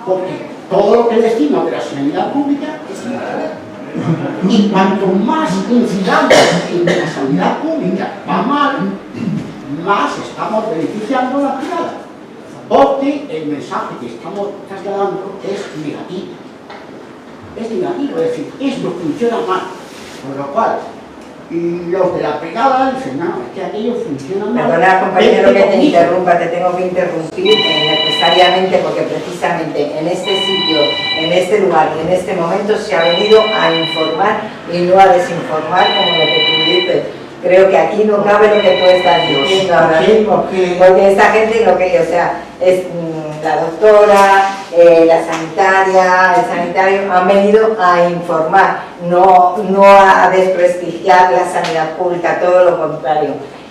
porque todo lo que decimos de la sanidad pública es verdad. Y cuanto más incidamos en que la sanidad pública va mal, más estamos beneficiando a la privada, porque el mensaje que estamos trasladando es negativo. Es negativo, es decir, esto funciona mal, por lo cual los de la privada dicen, no, es que aquello funciona mal. Perdona, compañero, que te interrumpa, te tengo que interrumpir necesariamente porque precisamente en este sitio, en este lugar y en este momento se ha venido a informar y no a desinformar como lo que tú dices. Creo que aquí no cabe lo que tú estás diciendo ahora mismo, porque esta gente lo que, o sea, es la doctora, la sanitaria, el sanitario han venido a informar, no a desprestigiar la sanidad pública, todo lo contrario.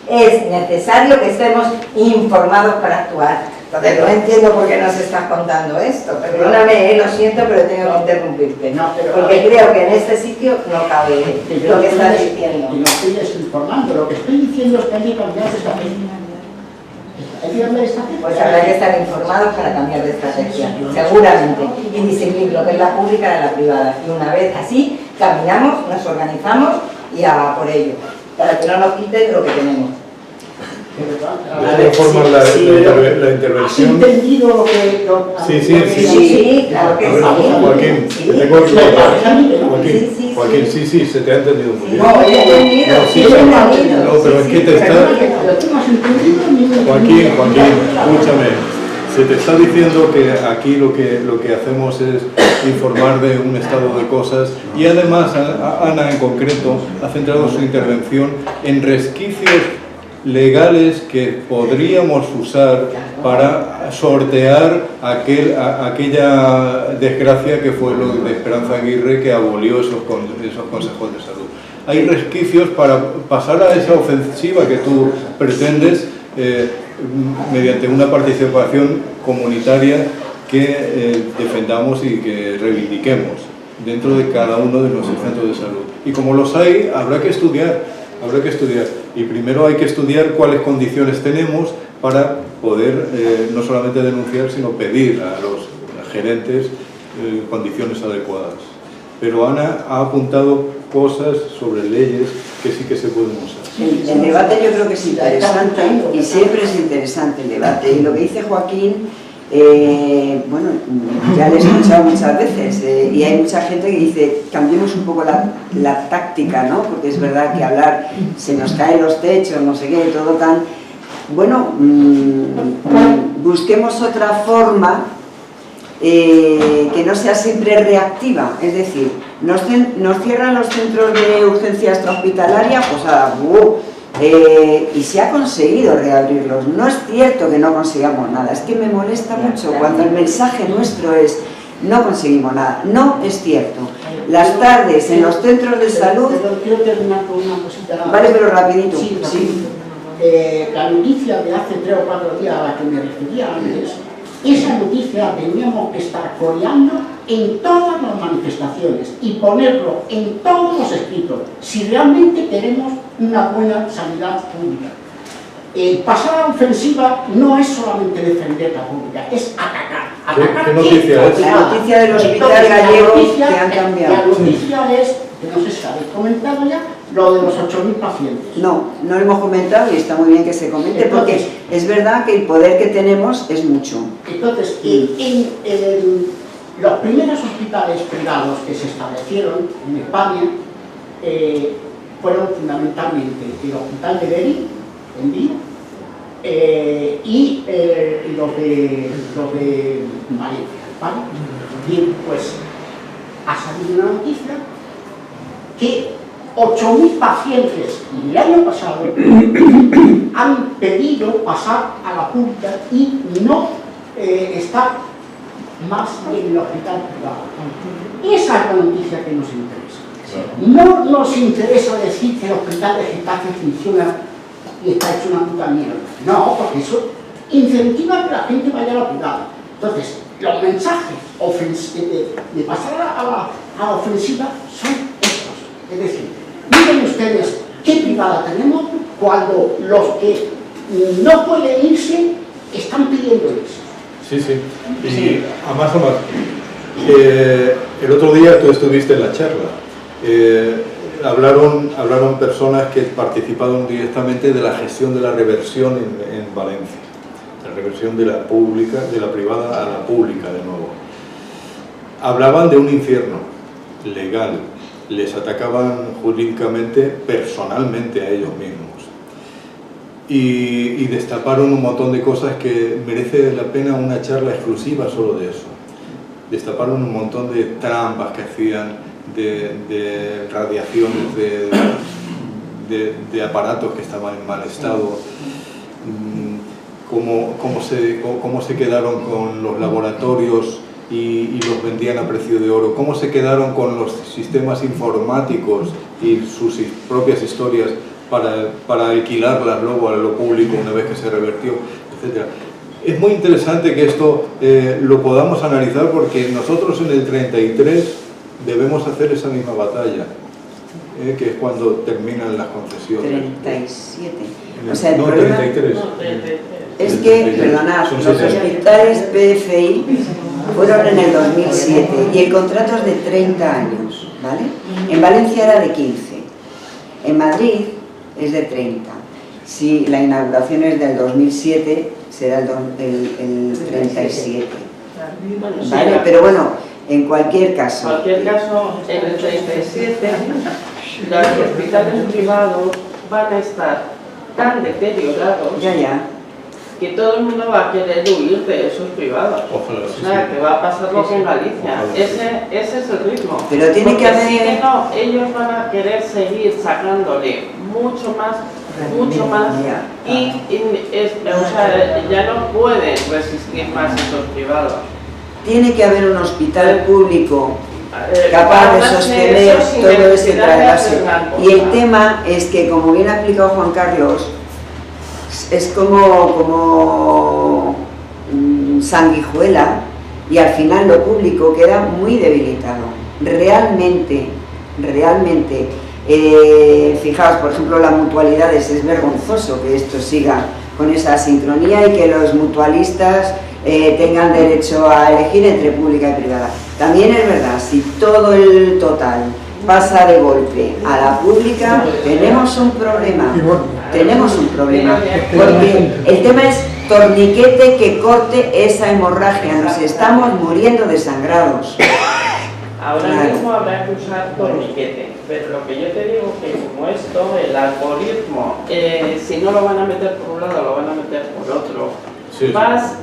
Es necesario que estemos informados para actuar. Entonces no entiendo por qué nos estás contando esto. Perdóname, lo siento, pero tengo que interrumpirte. No, porque creo que en este sitio no cabe lo que estás diciendo. Y no estoy desinformando, lo que estoy diciendo es que hay que cambiar de estrategia. Pues habrá que estar informados para cambiar de estrategia, seguramente, y distinguir lo que es la pública de la privada. Y una vez así, caminamos, nos organizamos y a por ello, para que no nos quiten lo que tenemos. De todas formas, la intervención... ¿Has entendido lo que...? Sí, claro que sí. Joaquín, te tengo que... Joaquín, sí, se te ha entendido muy bien. No, he entendido. No, pero es que te está... Joaquín, escúchame. Se te está diciendo que aquí lo que hacemos es informar de un estado de cosas y además Ana en concreto ha centrado su intervención en resquicios legales que podríamos usar para sortear aquella desgracia que fue lo de Esperanza Aguirre, que abolió esos consejos de salud. Hay resquicios para pasar a esa ofensiva que tú pretendes mediante una participación comunitaria que defendamos y que reivindiquemos dentro de cada uno de nuestros centros de salud. Y como los hay, habrá que estudiar. Y primero hay que estudiar cuáles condiciones tenemos para poder no solamente denunciar, sino pedir a los gerentes condiciones adecuadas. Pero Ana ha apuntado cosas sobre leyes que sí que se pueden usar. El debate yo creo que es interesante y siempre es interesante el debate. Y lo que dice Joaquín, bueno, ya lo he escuchado muchas veces y hay mucha gente que dice cambiemos un poco la táctica, ¿no? Porque es verdad que hablar se nos caen los techos, no sé qué, todo tan... Bueno, busquemos otra forma que no sea siempre reactiva, es decir, nos cierran los centros de urgencia extrahospitalaria, pues ahora, y se ha conseguido reabrirlos. No es cierto que no consigamos nada, es que me molesta mucho cuando el mensaje nuestro es no conseguimos nada. No es cierto. Las tardes en los centros de salud... Pero quiero terminar con una cosita. Vale, pero rapidito. Sí, rapidito. La noticia de hace 3 o 4 días a la que me refería antes, esa noticia teníamos que estar coreando en todas las manifestaciones y ponerlo en todos los escritos, si realmente queremos una buena sanidad pública. Pasar a la ofensiva no es solamente defender la pública, es atacar. ¿Qué noticia es? La noticia del hospital gallego que han cambiado. La noticia es, que no sé si habéis comentado ya, lo de los 8.000 pacientes. No, no lo hemos comentado y está muy bien que se comente, porque es verdad que el poder que tenemos es mucho. Entonces, en los primeros hospitales privados que se establecieron en España fueron fundamentalmente el Hospital de Beri, en Vigo, y los de Valencia, ¿vale? Bien, pues ha salido una noticia que 8.000 pacientes el año pasado han pedido pasar a la pública y no estar más en el hospital privado. Esa es la noticia que nos interesa. No nos interesa decir que el hospital de Getafe funciona y está hecho una puta mierda. No, porque eso incentiva que la gente vaya a la privada. Entonces, los mensajes de pasar a la ofensiva son estos. Es decir, miren ustedes qué privada tenemos cuando los que no pueden irse están pidiendo irse. Sí, sí. Y a más, el otro día tú estuviste en la charla. Hablaron personas que participaron directamente de la gestión de la reversión en Valencia. La reversión de la privada a la pública de nuevo. Hablaban de un infierno legal. Les atacaban jurídicamente, personalmente a ellos mismos. Y destaparon un montón de cosas que merece la pena una charla exclusiva solo de eso. Destaparon un montón de trampas que hacían, de radiaciones, de aparatos que estaban en mal estado, cómo se quedaron con los laboratorios y los vendían a precio de oro, cómo se quedaron con los sistemas informáticos y sus propias historias para alquilarlas luego a lo público una vez que se revertió, etc. Es muy interesante que esto lo podamos analizar, porque nosotros en el 33 debemos hacer esa misma batalla, que es cuando terminan las concesiones. 37. O sea, el no, problema 33. es que, perdonad, los hospitales PFI fueron en el 2007 y el contrato es de 30 años, ¿vale? En Valencia era de 15, en Madrid es de 30. Si la inauguración es del 2007, será el 37. ¿Vale? Pero bueno, en cualquier caso. En el 37, los hospitales privados van a estar tan deteriorados que todo el mundo va a querer huir de esos privados. Ojalá, sí, o sea, que va a pasar lo que en Galicia. Ese es el ritmo. Pero tiene que haber... Si no, ellos van a querer seguir sacándole mucho más, y o sea, ya no pueden resistir más esos privados. Tiene que haber un hospital público capaz de sostener todo ese trasvase. Y el tema es que, como bien ha explicado Juan Carlos, es como sanguijuela, y al final lo público queda muy debilitado. Realmente, fijaos, por ejemplo, las mutualidades, es vergonzoso que esto siga con esa sincronía y que los mutualistas tengan derecho a elegir entre pública y privada. También es verdad, si todo el total pasa de golpe a la pública, tenemos un problema, porque el tema es torniquete que corte esa hemorragia, nos estamos muriendo desangrados. Ahora mismo habrá que usar torniquete, pero lo que yo te digo es que como esto, el algoritmo, si no lo van a meter por un lado, lo van a meter por otro.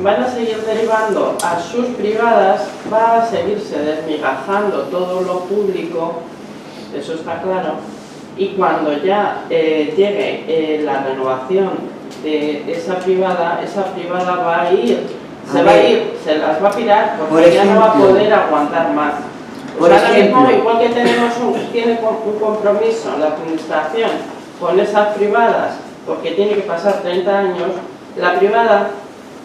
Van a seguir derivando a sus privadas, va a seguirse desmigajando todo lo público, eso está claro, y cuando ya llegue la renovación de esa privada va a ir se va a ir, se las va a pirar porque ya no va a poder aguantar más. Por Ahora mismo, ejemplo, igual que tiene un compromiso la administración con esas privadas, porque tiene que pasar 30 años, la privada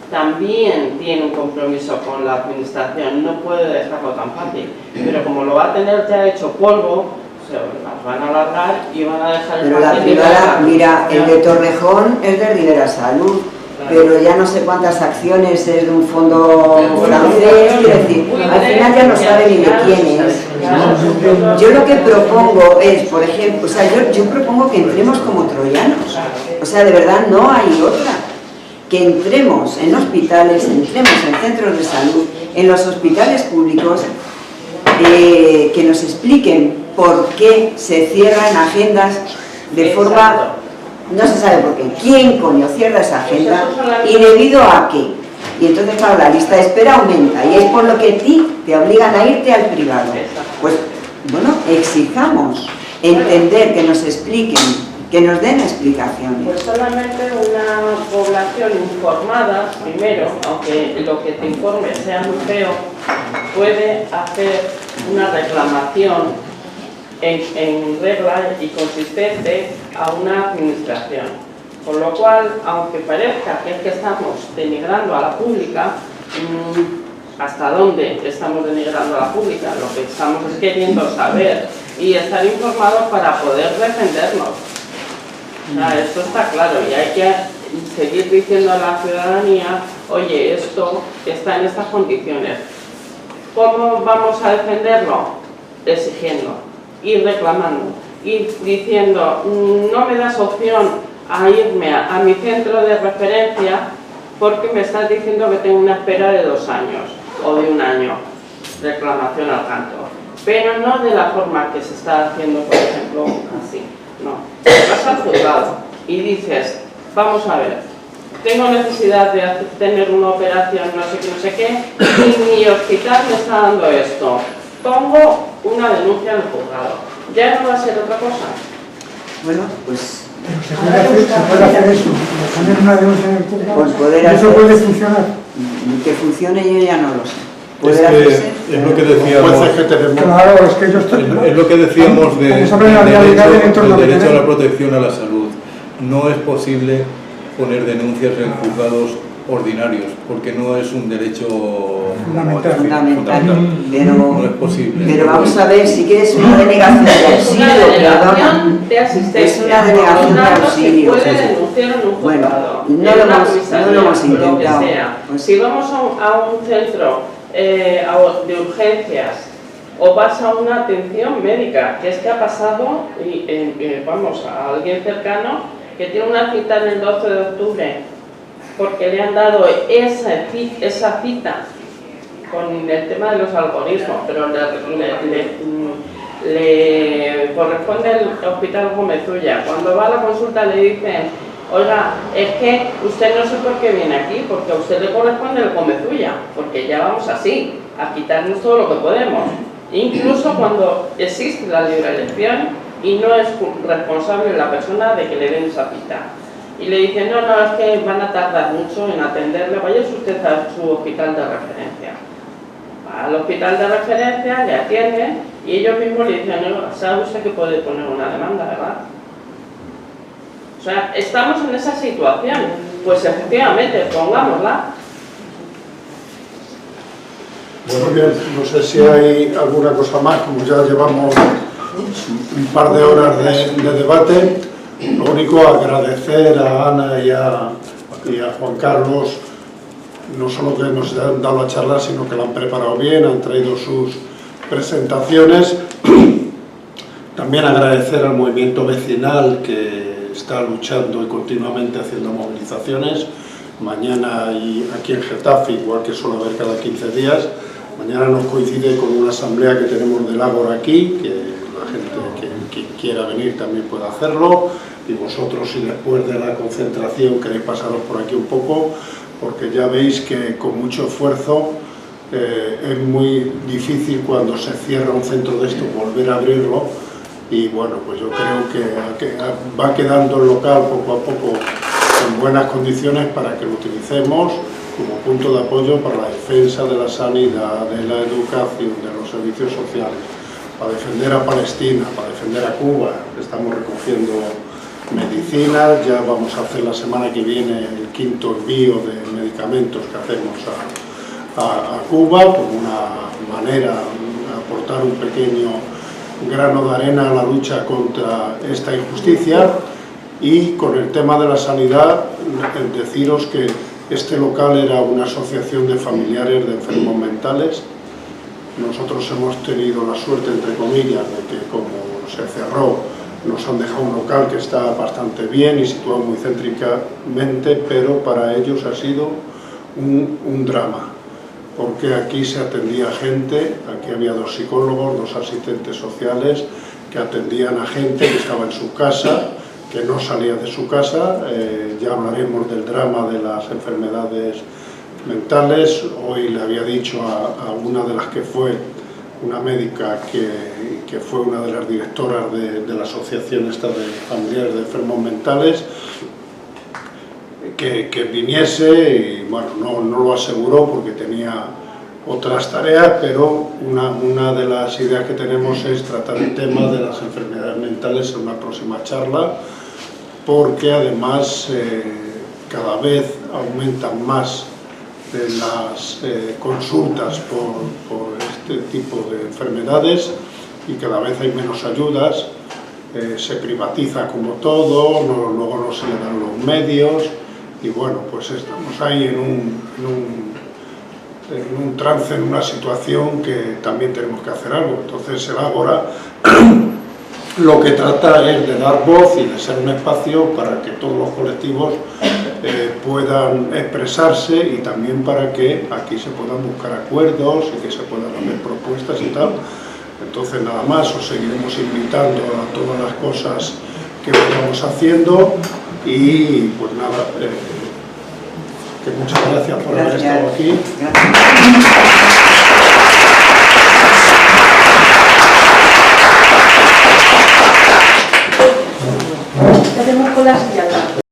también tiene un compromiso con la administración, no puede dejarlo tan fácil, pero como lo va a tener ya hecho polvo, se las van a alargar y van a dejar el pero la privada, mira, el de Torrejón es de Rivera Salud, pero ya no sé cuántas acciones es de un fondo francés, quiero decir, al final ya no sabe ni de quién es. Yo lo que propongo es, por ejemplo, o sea, yo propongo que entremos como troyanos, o sea, de verdad no hay otra, que entremos en hospitales, entremos en centros de salud, en los hospitales públicos, que nos expliquen por qué se cierran agendas de forma... No se sabe por qué. ¿Quién coño cierra esa agenda y debido a qué? Y entonces, claro, la lista de espera aumenta y es por lo que a ti te obligan a irte al privado. Pues, bueno, exijamos entender, que nos expliquen, que nos den explicaciones. Pues solamente una población informada, primero, aunque lo que te informe sea muy feo, puede hacer una reclamación en regla y consistente a una administración. Con lo cual, aunque parezca que es que estamos denigrando a la pública, ¿hasta dónde estamos denigrando a la pública? Lo que estamos es queriendo saber y estar informados para poder defendernos. O sea, esto está claro y hay que seguir diciendo a la ciudadanía, oye, esto está en estas condiciones. ¿Cómo vamos a defenderlo? Exigiendo, ir reclamando, ir diciendo, no me das opción a irme a mi centro de referencia porque me estás diciendo que tengo una espera de 2 años o de 1 año, reclamación al canto, pero no de la forma que se está haciendo, por ejemplo, así, no. Vas al juzgado y dices, vamos a ver, tengo necesidad de tener una operación, no sé qué, y mi hospital me está dando esto. Pongo una denuncia en el juzgado. ¿Ya no va a ser otra cosa? Bueno, pues... Se puede hacer eso, poner una denuncia en el juzgado. Pues poder ¿Eso hacer, puede funcionar? Que funcione yo ya no lo sé. Es que es lo que decíamos, claro, es que yo estoy, ¿no? es lo que decíamos del derecho a la protección a la salud. No es posible poner denuncias en juzgados ordinarios, porque no es un derecho fundamental. Pero, no es posible. Pero vamos a ver, si quieres una denegación de auxilio, de asistencia. Es una denegación de auxilio. Se puede denunciar en un juzgado, bueno, no lo hemos intentado. Lo que sea. Pues, si vamos a un centro de urgencias o vas a una atención médica, que es que ha pasado, vamos, a alguien cercano que tiene una cita en el 12 de octubre, porque le han dado esa cita con el tema de los algoritmos, pero le corresponde el Hospital Gómez Ulla. Cuando va a la consulta le dicen, oiga, es que usted no sé por qué viene aquí, porque a usted le corresponde el Gómez Ulla, porque ya vamos así, a quitarnos todo lo que podemos. Incluso cuando existe la libre elección y no es responsable la persona de que le den esa cita. Y le dicen, no, es que van a tardar mucho en atenderle, vaya usted a su hospital de referencia. Va al hospital de referencia, le atienden y ellos mismos le dicen, no, sabe usted que puede poner una demanda, ¿verdad? O sea, estamos en esa situación, pues efectivamente, pongámosla. Bueno, bien, no sé si hay alguna cosa más, como ya llevamos un par de horas de debate. Lo único, agradecer a Ana y a Juan Carlos, no solo que nos han dado la charla, sino que la han preparado bien, han traído sus presentaciones. También agradecer al movimiento vecinal que está luchando y continuamente haciendo movilizaciones. Mañana y aquí en Getafe, igual que suele haber cada 15 días, mañana nos coincide con una asamblea que tenemos del Ágora aquí, que la gente que quiera venir también puede hacerlo. Y vosotros, si después de la concentración queréis pasaros por aquí un poco, porque ya veis que con mucho esfuerzo es muy difícil cuando se cierra un centro de esto volver a abrirlo, y bueno, pues yo creo que va quedando el local poco a poco en buenas condiciones para que lo utilicemos como punto de apoyo para la defensa de la sanidad, de la educación, de los servicios sociales, para defender a Palestina, para defender a Cuba. Estamos recogiendo medicinas, ya vamos a hacer la semana que viene el 5º envío de medicamentos que hacemos a Cuba, como una manera de aportar un pequeño grano de arena a la lucha contra esta injusticia. Y con el tema de la sanidad, deciros que este local era una asociación de familiares de enfermos mentales. Nosotros hemos tenido la suerte, entre comillas, de que como se cerró, nos han dejado un local que está bastante bien y situado muy céntricamente, pero para ellos ha sido un drama, porque aquí se atendía gente, aquí había 2 psicólogos, 2 asistentes sociales que atendían a gente que estaba en su casa, que no salía de su casa. Ya hablaremos del drama de las enfermedades mentales. Hoy le había dicho a una de las que fue, una médica que fue una de las directoras de la asociación esta de familiares de enfermos mentales, que viniese, y bueno, no lo aseguró porque tenía otras tareas, pero una de las ideas que tenemos es tratar el tema de las enfermedades mentales en una próxima charla, porque además cada vez aumentan más las consultas por este tipo de enfermedades y cada vez hay menos ayudas, se privatiza como todo, luego no se le dan los medios y bueno, pues estamos ahí en un trance, en una situación que también tenemos que hacer algo. Entonces el Ágora lo que trata es de dar voz y de ser un espacio para que todos los colectivos puedan expresarse y también para que aquí se puedan buscar acuerdos y que se puedan hacer propuestas y tal. Entonces nada más, os seguiremos invitando a todas las cosas que vayamos haciendo y pues nada, que muchas gracias por haber estado aquí. Tenemos con la silla.